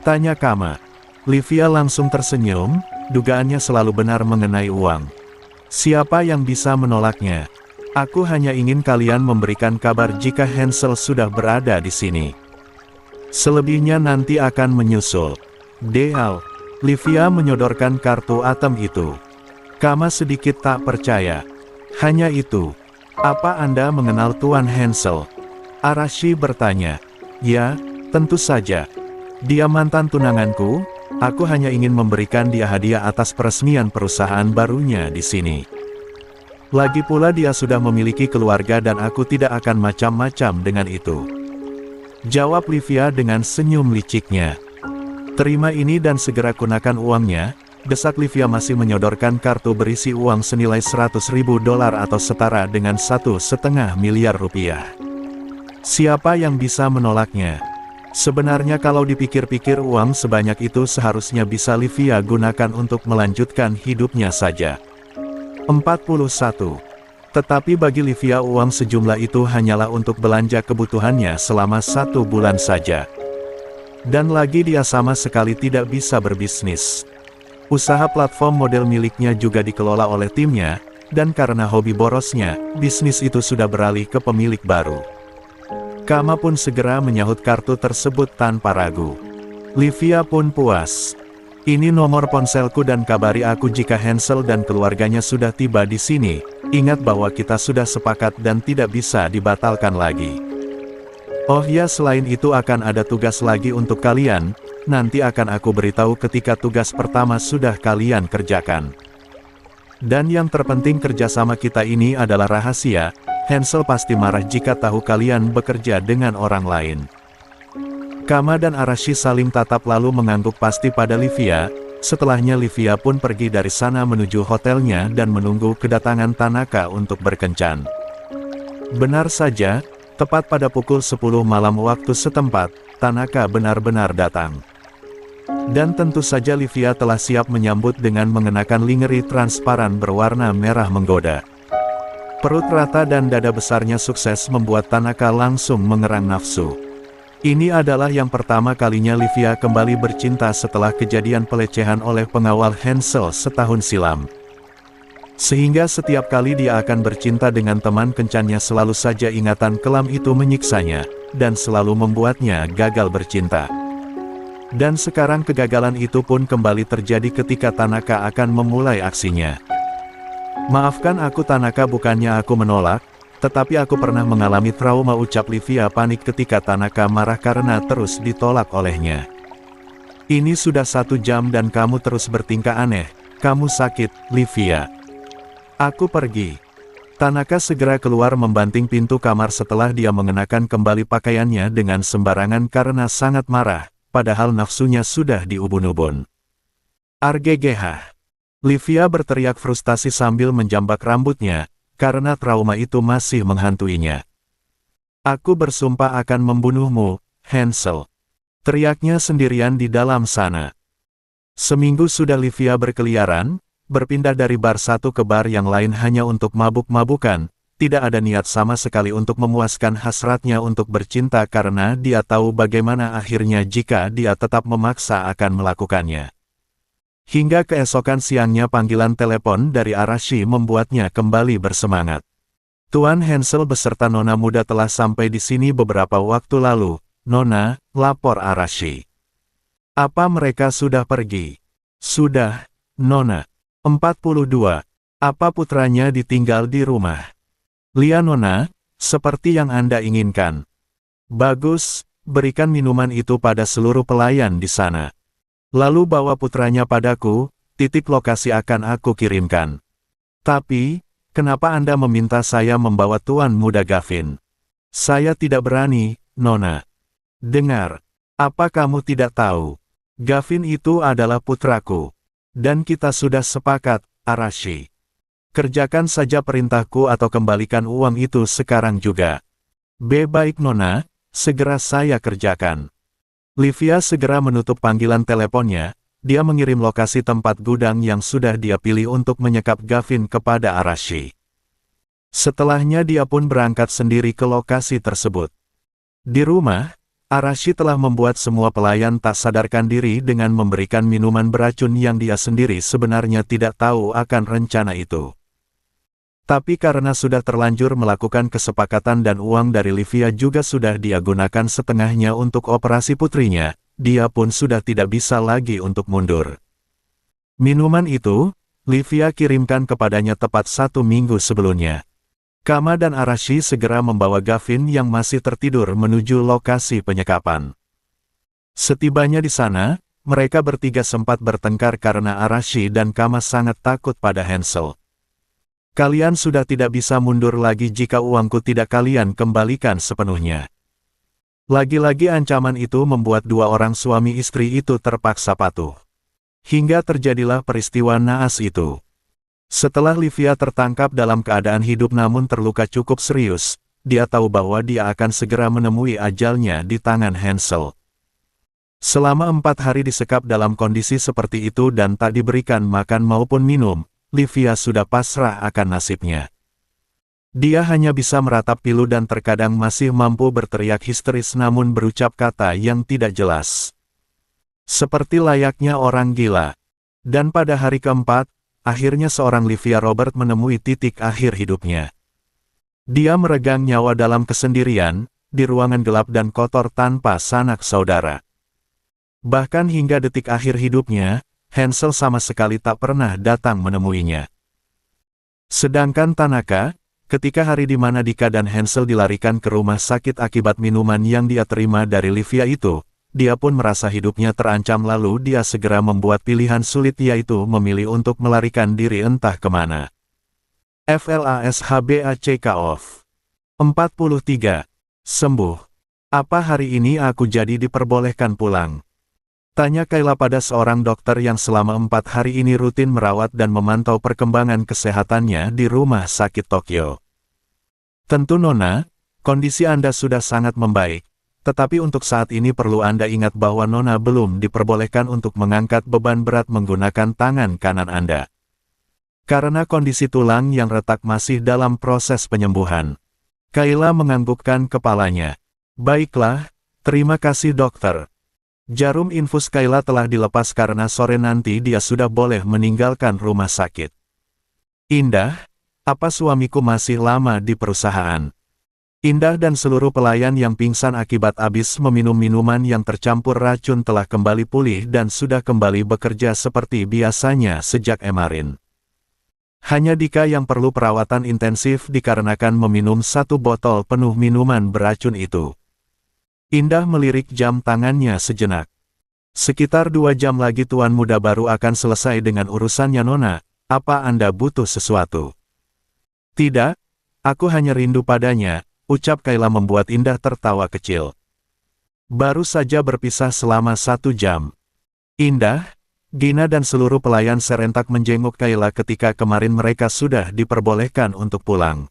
Tanya Kama. Livia langsung tersenyum, dugaannya selalu benar mengenai uang. Siapa yang bisa menolaknya? Aku hanya ingin kalian memberikan kabar jika Hansel sudah berada di sini. Selebihnya nanti akan menyusul. Deal. Livia menyodorkan kartu atom itu. Kama sedikit tak percaya. Hanya itu. Apa Anda mengenal Tuan Hansel? Arashi bertanya. Ya, tentu saja. Dia mantan tunanganku, aku hanya ingin memberikan dia hadiah atas peresmian perusahaan barunya di sini. Lagi pula dia sudah memiliki keluarga dan aku tidak akan macam-macam dengan itu. Jawab Livia dengan senyum liciknya. Terima ini dan segera gunakan uangnya, desak Livia masih menyodorkan kartu berisi uang senilai $100.000 atau setara dengan $1,5 miliar. Siapa yang bisa menolaknya? Sebenarnya kalau dipikir-pikir uang sebanyak itu seharusnya bisa Livia gunakan untuk melanjutkan hidupnya saja. 41. Tetapi bagi Livia uang sejumlah itu hanyalah untuk belanja kebutuhannya selama 1 bulan saja. Dan lagi dia sama sekali tidak bisa berbisnis. Usaha platform model miliknya juga dikelola oleh timnya, dan karena hobi borosnya, bisnis itu sudah beralih ke pemilik baru. Kama pun segera menyahut kartu tersebut tanpa ragu. Livia pun puas. Ini nomor ponselku dan kabari aku jika Hansel dan keluarganya sudah tiba di sini. Ingat bahwa kita sudah sepakat dan tidak bisa dibatalkan lagi. Oh ya, selain itu akan ada tugas lagi untuk kalian. nanti akan aku beritahu ketika tugas pertama sudah kalian kerjakan. Dan yang terpenting kerjasama kita ini adalah rahasia, Hansel pasti marah jika tahu kalian bekerja dengan orang lain. Kama dan Arashi saling tatap lalu mengangguk pasti pada Livia. Setelahnya Livia pun pergi dari sana menuju hotelnya dan menunggu kedatangan Tanaka untuk berkencan. Benar saja, tepat pada pukul 10 malam waktu setempat, Tanaka benar-benar datang. Dan tentu saja Livia telah siap menyambut dengan mengenakan lingerie transparan berwarna merah menggoda. Perut rata dan dada besarnya sukses membuat Tanaka langsung mengerang nafsu. Ini adalah yang pertama kalinya Livia kembali bercinta setelah kejadian pelecehan oleh pengawal Hansel setahun silam. Sehingga setiap kali dia akan bercinta dengan teman kencannya selalu saja ingatan kelam itu menyiksanya, dan selalu membuatnya gagal bercinta. Dan sekarang kegagalan itu pun kembali terjadi ketika Tanaka akan memulai aksinya. Maafkan aku Tanaka, bukannya aku menolak, tetapi aku pernah mengalami trauma, ucap Livia panik ketika Tanaka marah karena terus ditolak olehnya. Ini sudah 1 jam dan kamu terus bertingkah aneh, kamu sakit, Livia. Aku pergi. Tanaka segera keluar membanting pintu kamar setelah dia mengenakan kembali pakaiannya dengan sembarangan karena sangat marah, padahal nafsunya sudah di ubun-ubun. Arggh. Livia berteriak frustasi sambil menjambak rambutnya, karena trauma itu masih menghantuinya. Aku bersumpah akan membunuhmu, Hansel. Teriaknya sendirian di dalam sana. Seminggu sudah Livia berkeliaran, berpindah dari bar satu ke bar yang lain hanya untuk mabuk-mabukan, tidak ada niat sama sekali untuk memuaskan hasratnya untuk bercinta karena dia tahu bagaimana akhirnya jika dia tetap memaksa akan melakukannya. Hingga keesokan siangnya panggilan telepon dari Arashi membuatnya kembali bersemangat. Tuan Hansel beserta Nona muda telah sampai di sini beberapa waktu lalu, Nona, lapor Arashi. Apa mereka sudah pergi? Sudah, Nona. 42. Apa putranya ditinggal di rumah? Lia Nona, seperti yang Anda inginkan. Bagus, berikan minuman itu pada seluruh pelayan di sana. Lalu bawa putranya padaku, titik lokasi akan aku kirimkan. Tapi, kenapa Anda meminta saya membawa Tuan Muda Gavin? Saya tidak berani, Nona. Dengar, apa kamu tidak tahu? Gavin itu adalah putraku. Dan kita sudah sepakat, Arashi. Kerjakan saja perintahku atau kembalikan uang itu sekarang juga. Baik Nona, segera saya kerjakan. Livia segera menutup panggilan teleponnya, dia mengirim lokasi tempat gudang yang sudah dia pilih untuk menyekap Gavin kepada Arashi. Setelahnya dia pun berangkat sendiri ke lokasi tersebut. Di rumah, Arashi telah membuat semua pelayan tak sadarkan diri dengan memberikan minuman beracun yang dia sendiri sebenarnya tidak tahu akan rencana itu. Tapi karena sudah terlanjur melakukan kesepakatan dan uang dari Livia juga sudah dia gunakan setengahnya untuk operasi putrinya, dia pun sudah tidak bisa lagi untuk mundur. Minuman itu, Livia kirimkan kepadanya tepat 1 minggu sebelumnya. Kama dan Arashi segera membawa Gavin yang masih tertidur menuju lokasi penyekapan. Setibanya di sana, mereka bertiga sempat bertengkar karena Arashi dan Kama sangat takut pada Hansel. Kalian sudah tidak bisa mundur lagi jika uangku tidak kalian kembalikan sepenuhnya. Lagi-lagi ancaman itu membuat 2 orang suami istri itu terpaksa patuh. Hingga terjadilah peristiwa naas itu. Setelah Livia tertangkap dalam keadaan hidup namun terluka cukup serius, dia tahu bahwa dia akan segera menemui ajalnya di tangan Hansel. Selama 4 hari disekap dalam kondisi seperti itu dan tak diberikan makan maupun minum, Livia sudah pasrah akan nasibnya. Dia hanya bisa meratap pilu dan terkadang masih mampu berteriak histeris namun berucap kata yang tidak jelas. Seperti layaknya orang gila. Dan pada hari keempat, akhirnya seorang Livia Robert menemui titik akhir hidupnya. Dia meregang nyawa dalam kesendirian, di ruangan gelap dan kotor tanpa sanak saudara. Bahkan hingga detik akhir hidupnya, Hansel sama sekali tak pernah datang menemuinya. Sedangkan Tanaka, ketika hari di mana Dika dan Hansel dilarikan ke rumah sakit akibat minuman yang dia terima dari Livia itu, dia pun merasa hidupnya terancam lalu dia segera membuat pilihan sulit yaitu memilih untuk melarikan diri entah kemana. FLASHBACK off. 43. Sembuh. Apa hari ini aku jadi diperbolehkan pulang? Tanya Kayla pada seorang dokter yang selama 4 hari ini rutin merawat dan memantau perkembangan kesehatannya di rumah sakit Tokyo. Tentu Nona, kondisi Anda sudah sangat membaik, tetapi untuk saat ini perlu Anda ingat bahwa Nona belum diperbolehkan untuk mengangkat beban berat menggunakan tangan kanan Anda. Karena kondisi tulang yang retak masih dalam proses penyembuhan. Kayla menganggukkan kepalanya. Baiklah, terima kasih dokter. Jarum infus Kayla telah dilepas karena sore nanti dia sudah boleh meninggalkan rumah sakit. Indah, apa suamiku masih lama di perusahaan? Indah dan seluruh pelayan yang pingsan akibat habis meminum minuman yang tercampur racun telah kembali pulih dan sudah kembali bekerja seperti biasanya sejak kemarin. Hanya Dika yang perlu perawatan intensif dikarenakan meminum 1 botol penuh minuman beracun itu. Indah melirik jam tangannya sejenak. Sekitar 2 jam lagi tuan muda baru akan selesai dengan urusannya Nona, apa Anda butuh sesuatu? Tidak, aku hanya rindu padanya, ucap Kayla membuat Indah tertawa kecil. Baru saja berpisah selama 1 jam. Indah, Gina dan seluruh pelayan serentak menjenguk Kayla ketika kemarin mereka sudah diperbolehkan untuk pulang.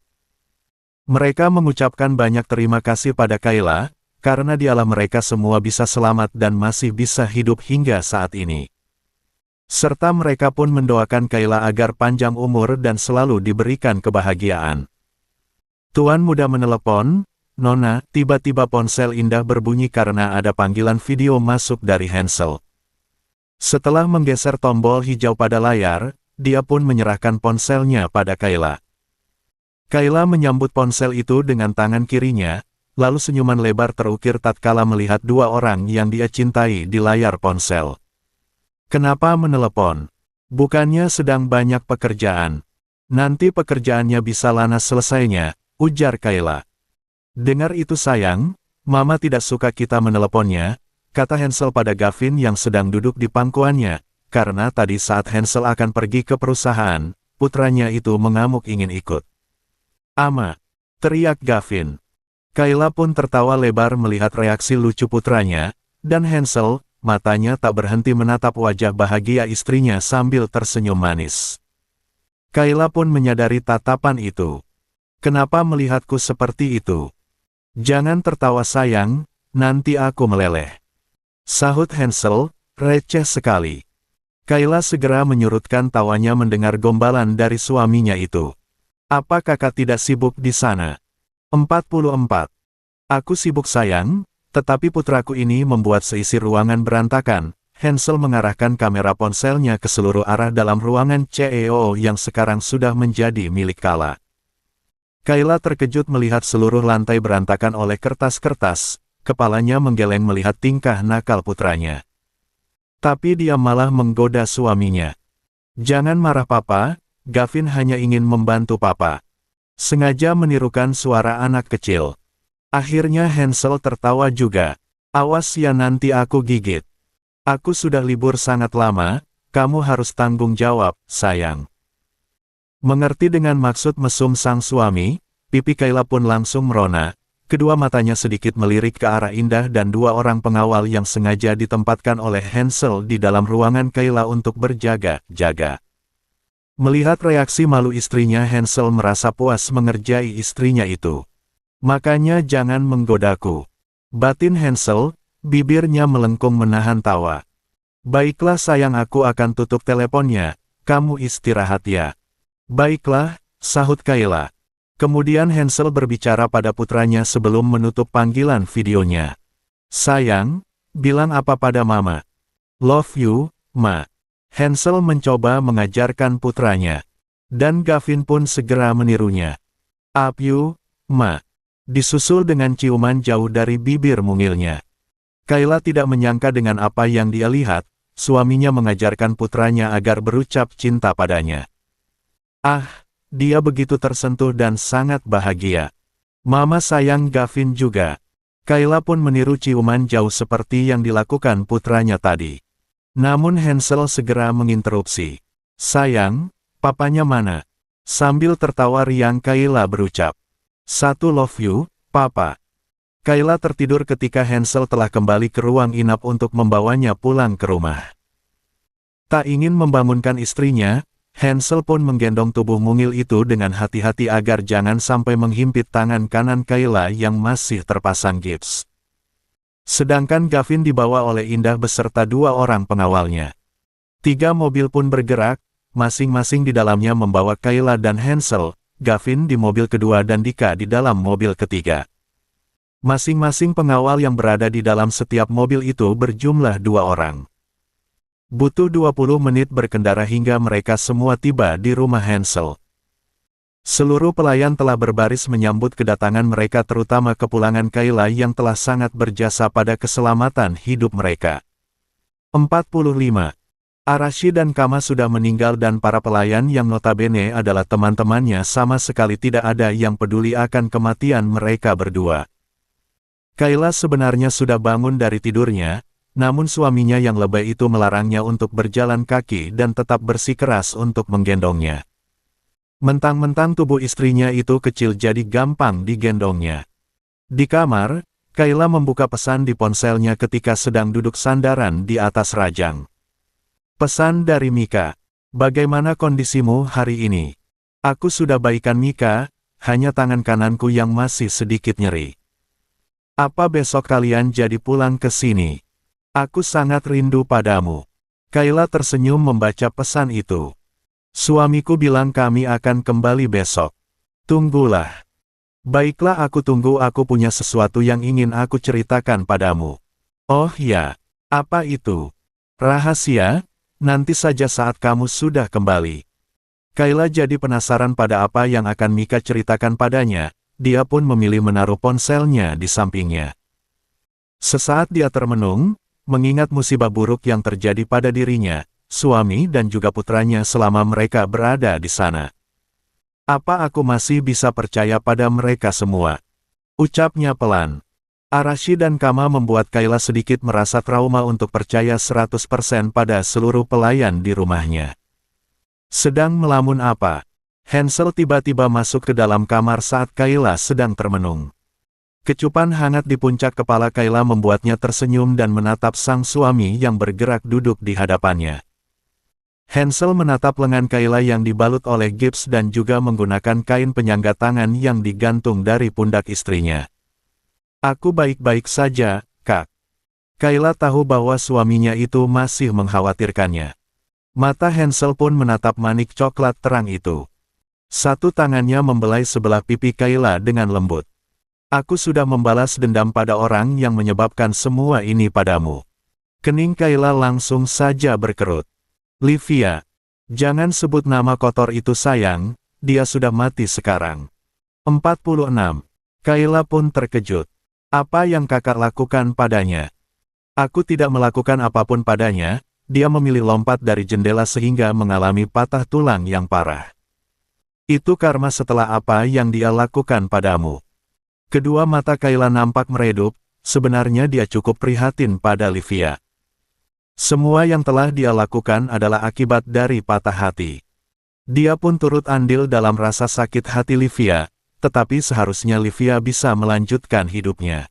Mereka mengucapkan banyak terima kasih pada Kayla, karena dialah mereka semua bisa selamat dan masih bisa hidup hingga saat ini. Serta mereka pun mendoakan Kayla agar panjang umur dan selalu diberikan kebahagiaan. Tuan muda menelepon, Nona, tiba-tiba ponsel Indah berbunyi karena ada panggilan video masuk dari Hansel. Setelah menggeser tombol hijau pada layar, dia pun menyerahkan ponselnya pada Kayla. Kayla menyambut ponsel itu dengan tangan kirinya, lalu senyuman lebar terukir tatkala melihat 2 orang yang dia cintai di layar ponsel. Kenapa menelepon? Bukannya sedang banyak pekerjaan. Nanti pekerjaannya bisa lana selesainya, ujar Kayla. Dengar itu sayang, Mama tidak suka kita meneleponnya, kata Hansel pada Gavin yang sedang duduk di pangkuannya, karena tadi saat Hansel akan pergi ke perusahaan, putranya itu mengamuk ingin ikut. Ama, teriak Gavin. Kayla pun tertawa lebar melihat reaksi lucu putranya, dan Hansel, matanya tak berhenti menatap wajah bahagia istrinya sambil tersenyum manis. Kayla pun menyadari tatapan itu. Kenapa melihatku seperti itu? Jangan tertawa sayang, nanti aku meleleh. Sahut Hansel, receh sekali. Kayla segera menyurutkan tawanya mendengar gombalan dari suaminya itu. Apa kakak tidak sibuk di sana? 44. Aku sibuk sayang, tetapi putraku ini membuat seisi ruangan berantakan. Hansel mengarahkan kamera ponselnya ke seluruh arah dalam ruangan CEO yang sekarang sudah menjadi milik Kayla. Kayla terkejut melihat seluruh lantai berantakan oleh kertas-kertas, kepalanya menggeleng melihat tingkah nakal putranya. Tapi dia malah menggoda suaminya. Jangan marah papa, Gavin hanya ingin membantu papa. Sengaja menirukan suara anak kecil. Akhirnya Hansel tertawa juga. Awas ya nanti aku gigit. Aku sudah libur sangat lama, kamu harus tanggung jawab, sayang. Mengerti dengan maksud mesum sang suami, pipi Kayla pun langsung merona. Kedua matanya sedikit melirik ke arah Indah dan 2 orang pengawal yang sengaja ditempatkan oleh Hansel di dalam ruangan Kayla untuk berjaga-jaga. Melihat reaksi malu istrinya, Hansel merasa puas mengerjai istrinya itu. Makanya jangan menggodaku. Batin Hansel, bibirnya melengkung menahan tawa. Baiklah sayang, aku akan tutup teleponnya, kamu istirahat ya. Baiklah, sahut Kayla. Kemudian Hansel berbicara pada putranya sebelum menutup panggilan videonya. Sayang, bilang apa pada mama? Love you, ma. Hansel mencoba mengajarkan putranya. Dan Gavin pun segera menirunya. Up you, ma. Disusul dengan ciuman jauh dari bibir mungilnya. Kayla tidak menyangka dengan apa yang dia lihat, suaminya mengajarkan putranya agar berucap cinta padanya. Ah, dia begitu tersentuh dan sangat bahagia. Mama sayang Gavin juga. Kayla pun meniru ciuman jauh seperti yang dilakukan putranya tadi. Namun Hansel segera menginterupsi. Sayang, papanya mana? Sambil tertawa riang Kayla berucap. Satu love you, papa. Kayla tertidur ketika Hansel telah kembali ke ruang inap untuk membawanya pulang ke rumah. Tak ingin membangunkan istrinya, Hansel pun menggendong tubuh mungil itu dengan hati-hati agar jangan sampai menghimpit tangan kanan Kayla yang masih terpasang gips. Sedangkan Gavin dibawa oleh Indah beserta 2 orang pengawalnya. 3 mobil pun bergerak, masing-masing di dalamnya membawa Kayla dan Hansel, Gavin di mobil kedua dan Dika di dalam mobil ketiga. Masing-masing pengawal yang berada di dalam setiap mobil itu berjumlah 2 orang. Butuh 20 menit berkendara hingga mereka semua tiba di rumah Hansel. Seluruh pelayan telah berbaris menyambut kedatangan mereka terutama kepulangan Kayla yang telah sangat berjasa pada keselamatan hidup mereka. 45. Arashi dan Kama sudah meninggal dan para pelayan yang notabene adalah teman-temannya sama sekali tidak ada yang peduli akan kematian mereka berdua. Kayla sebenarnya sudah bangun dari tidurnya, namun suaminya yang lebay itu melarangnya untuk berjalan kaki dan tetap bersikeras untuk menggendongnya. Mentang-mentang tubuh istrinya itu kecil jadi gampang digendongnya. Di kamar, Kayla membuka pesan di ponselnya ketika sedang duduk sandaran di atas rajang. Pesan dari Mika. Bagaimana kondisimu hari ini? Aku sudah baikan Mika, hanya tangan kananku yang masih sedikit nyeri. Apa besok kalian jadi pulang ke sini? Aku sangat rindu padamu. Kayla tersenyum membaca pesan itu. Suamiku bilang kami akan kembali besok. Tunggulah. Baiklah aku tunggu, aku punya sesuatu yang ingin aku ceritakan padamu. Oh ya, apa itu? Rahasia? Nanti saja saat kamu sudah kembali. Kayla jadi penasaran pada apa yang akan Mika ceritakan padanya, dia pun memilih menaruh ponselnya di sampingnya. Sesaat dia termenung, mengingat musibah buruk yang terjadi pada dirinya, suami dan juga putranya selama mereka berada di sana. Apa aku masih bisa percaya pada mereka semua? Ucapnya pelan. Arashi dan Kama membuat Kayla sedikit merasa trauma untuk percaya 100% pada seluruh pelayan di rumahnya. Sedang melamun apa? Hansel tiba-tiba masuk ke dalam kamar saat Kayla sedang termenung. Kecupan hangat di puncak kepala Kayla membuatnya tersenyum dan menatap sang suami yang bergerak duduk di hadapannya. Hansel menatap lengan Kayla yang dibalut oleh gips dan juga menggunakan kain penyangga tangan yang digantung dari pundak istrinya. Aku baik-baik saja, Kak. Kayla tahu bahwa suaminya itu masih mengkhawatirkannya. Mata Hansel pun menatap manik coklat terang itu. Satu tangannya membelai sebelah pipi Kayla dengan lembut. Aku sudah membalas dendam pada orang yang menyebabkan semua ini padamu. Kening Kayla langsung saja berkerut. Livia, jangan sebut nama kotor itu sayang, dia sudah mati sekarang. 46. Kayla pun terkejut. Apa yang kakak lakukan padanya? Aku tidak melakukan apapun padanya, dia memilih lompat dari jendela sehingga mengalami patah tulang yang parah. Itu karma setelah apa yang dia lakukan padamu. Kedua mata Kayla nampak meredup, sebenarnya dia cukup prihatin pada Livia. Semua yang telah dia lakukan adalah akibat dari patah hati. Dia pun turut andil dalam rasa sakit hati Livia, tetapi seharusnya Livia bisa melanjutkan hidupnya.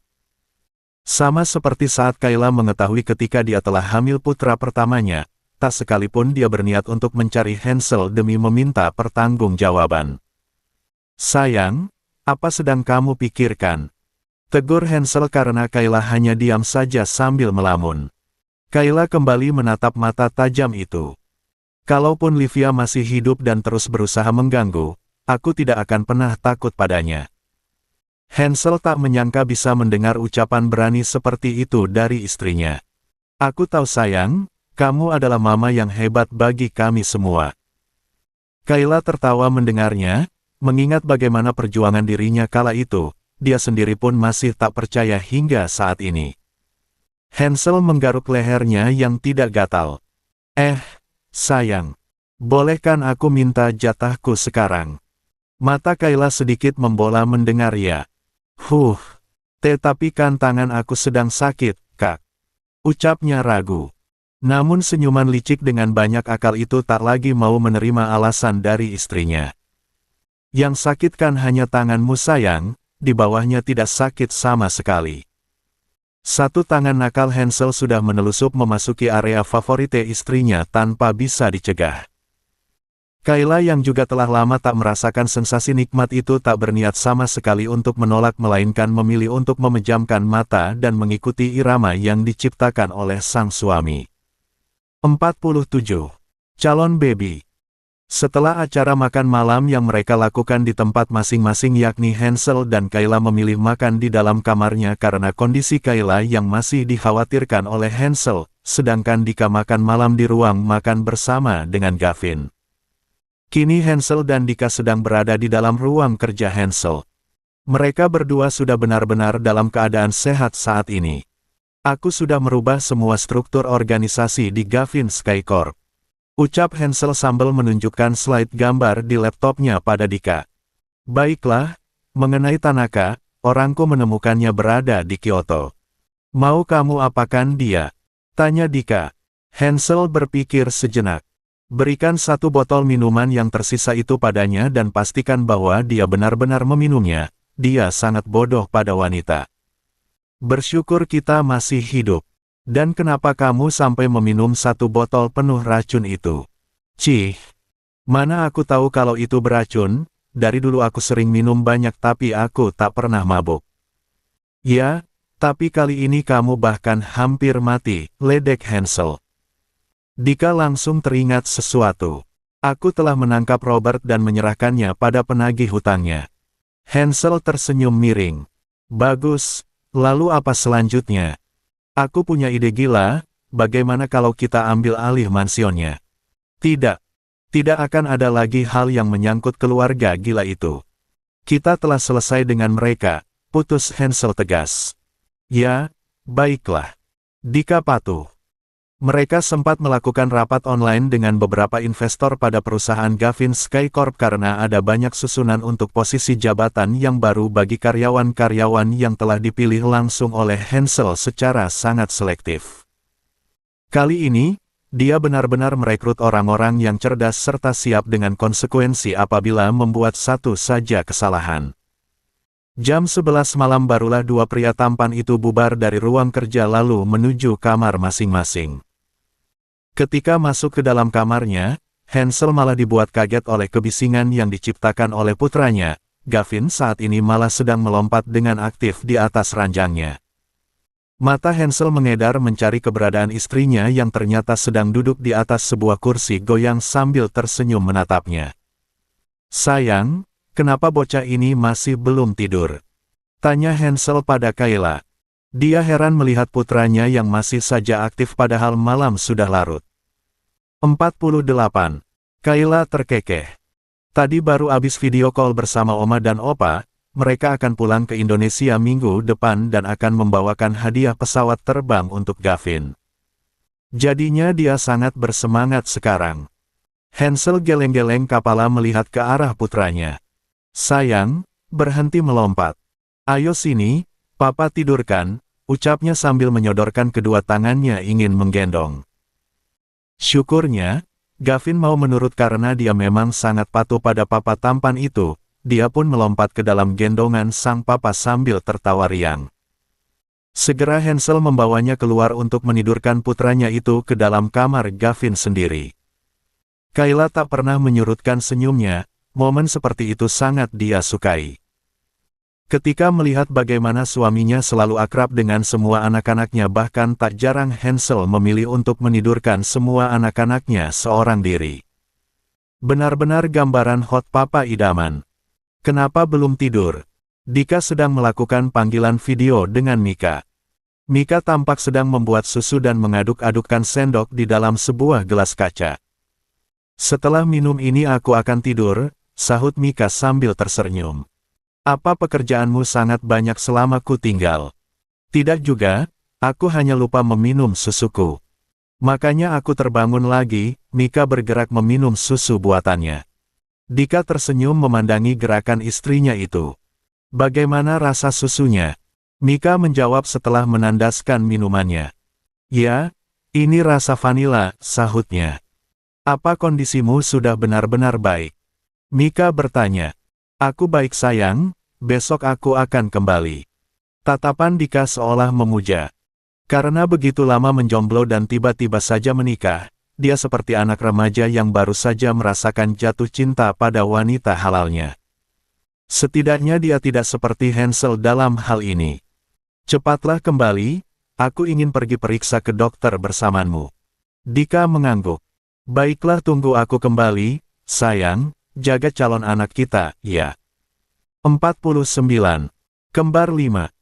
Sama seperti saat Kayla mengetahui ketika dia telah hamil putra pertamanya, tak sekalipun dia berniat untuk mencari Hansel demi meminta pertanggungjawaban. Sayang, apa sedang kamu pikirkan? Tegur Hansel karena Kayla hanya diam saja sambil melamun. Kayla kembali menatap mata tajam itu. Kalaupun Livia masih hidup dan terus berusaha mengganggu, aku tidak akan pernah takut padanya. Hansel tak menyangka bisa mendengar ucapan berani seperti itu dari istrinya. Aku tahu sayang, kamu adalah mama yang hebat bagi kami semua. Kayla tertawa mendengarnya, mengingat bagaimana perjuangan dirinya kala itu, dia sendiri pun masih tak percaya hingga saat ini. Hansel menggaruk lehernya yang tidak gatal. Sayang, bolehkan aku minta jatahku sekarang? Mata Kayla sedikit membola mendengar ya. Tetapi kan tangan aku sedang sakit, Kak. Ucapnya ragu. Namun senyuman licik dengan banyak akal itu tak lagi mau menerima alasan dari istrinya. Yang sakit kan hanya tanganmu sayang, di bawahnya tidak sakit sama sekali. Satu tangan nakal Hansel sudah menelusup memasuki area favorite istrinya tanpa bisa dicegah. Kayla yang juga telah lama tak merasakan sensasi nikmat itu tak berniat sama sekali untuk menolak melainkan memilih untuk memejamkan mata dan mengikuti irama yang diciptakan oleh sang suami. 47. Calon baby. Setelah acara makan malam yang mereka lakukan di tempat masing-masing yakni Hansel dan Kayla memilih makan di dalam kamarnya karena kondisi Kayla yang masih dikhawatirkan oleh Hansel, sedangkan Dika makan malam di ruang makan bersama dengan Gavin. Kini Hansel dan Dika sedang berada di dalam ruang kerja Hansel. Mereka berdua sudah benar-benar dalam keadaan sehat saat ini. Aku sudah merubah semua struktur organisasi di Gavin Sky Corp. Ucap Hansel sambil menunjukkan slide gambar di laptopnya pada Dika. Baiklah, mengenai Tanaka, orangku menemukannya berada di Kyoto. Mau kamu apakan dia? Tanya Dika. Hansel berpikir sejenak. Berikan satu botol minuman yang tersisa itu padanya dan pastikan bahwa dia benar-benar meminumnya. Dia sangat bodoh pada wanita. Bersyukur kita masih hidup. Dan kenapa kamu sampai meminum satu botol penuh racun itu? Cih, mana aku tahu kalau itu beracun, dari dulu aku sering minum banyak tapi aku tak pernah mabuk. Ya, tapi kali ini kamu bahkan hampir mati, ledek Hansel. Dika langsung teringat sesuatu. Aku telah menangkap Robert dan menyerahkannya pada penagih hutangnya. Hansel tersenyum miring. Bagus. Lalu apa selanjutnya? Aku punya ide gila, bagaimana kalau kita ambil alih mansionnya? Tidak. Tidak akan ada lagi hal yang menyangkut keluarga gila itu. Kita telah selesai dengan mereka, putus Hansel tegas. Ya, baiklah. Dika patuh. Mereka sempat melakukan rapat online dengan beberapa investor pada perusahaan Gavin Sky Corp karena ada banyak susunan untuk posisi jabatan yang baru bagi karyawan-karyawan yang telah dipilih langsung oleh Hansel secara sangat selektif. Kali ini, dia benar-benar merekrut orang-orang yang cerdas serta siap dengan konsekuensi apabila membuat satu saja kesalahan. Jam 11 malam barulah dua pria tampan itu bubar dari ruang kerja lalu menuju kamar masing-masing. Ketika masuk ke dalam kamarnya, Hansel malah dibuat kaget oleh kebisingan yang diciptakan oleh putranya. Gavin saat ini malah sedang melompat dengan aktif di atas ranjangnya. Mata Hansel mengedar mencari keberadaan istrinya yang ternyata sedang duduk di atas sebuah kursi goyang sambil tersenyum menatapnya. Sayang, kenapa bocah ini masih belum tidur? Tanya Hansel pada Kayla. Dia heran melihat putranya yang masih saja aktif padahal malam sudah larut. 48. Kayla terkekeh. Tadi baru habis video call bersama Oma dan Opa, mereka akan pulang ke Indonesia minggu depan dan akan membawakan hadiah pesawat terbang untuk Gavin. Jadinya dia sangat bersemangat sekarang. Hansel geleng-geleng kepala melihat ke arah putranya. Sayang, berhenti melompat. Ayo sini, Papa tidurkan, ucapnya sambil menyodorkan kedua tangannya ingin menggendong. Syukurnya, Gavin mau menurut karena dia memang sangat patuh pada papa tampan itu, dia pun melompat ke dalam gendongan sang papa sambil tertawa riang. Segera Hansel membawanya keluar untuk menidurkan putranya itu ke dalam kamar Gavin sendiri. Kayla tak pernah menyurutkan senyumnya, momen seperti itu sangat dia sukai. Ketika melihat bagaimana suaminya selalu akrab dengan semua anak-anaknya bahkan tak jarang Hansel memilih untuk menidurkan semua anak-anaknya seorang diri. Benar-benar gambaran hot papa idaman. Kenapa belum tidur? Dika sedang melakukan panggilan video dengan Mika. Mika tampak sedang membuat susu dan mengaduk-adukkan sendok di dalam sebuah gelas kaca. Setelah minum ini aku akan tidur, sahut Mika sambil tersenyum. Apa pekerjaanmu sangat banyak selama ku tinggal? Tidak juga, aku hanya lupa meminum susuku. Makanya aku terbangun lagi, Mika bergerak meminum susu buatannya. Dika tersenyum memandangi gerakan istrinya itu. Bagaimana rasa susunya? Mika menjawab setelah menandaskan minumannya. Ya, ini rasa vanila, sahutnya. Apa kondisimu sudah benar-benar baik? Mika bertanya. Aku baik sayang, besok aku akan kembali. Tatapan Dika seolah memuja. Karena begitu lama menjomblo dan tiba-tiba saja menikah, dia seperti anak remaja yang baru saja merasakan jatuh cinta pada wanita halalnya. Setidaknya dia tidak seperti Hansel dalam hal ini. Cepatlah kembali, aku ingin pergi periksa ke dokter bersamamu. Dika mengangguk. Baiklah, tunggu aku kembali, sayang, jaga calon anak kita, ya. 49. Kembar 5.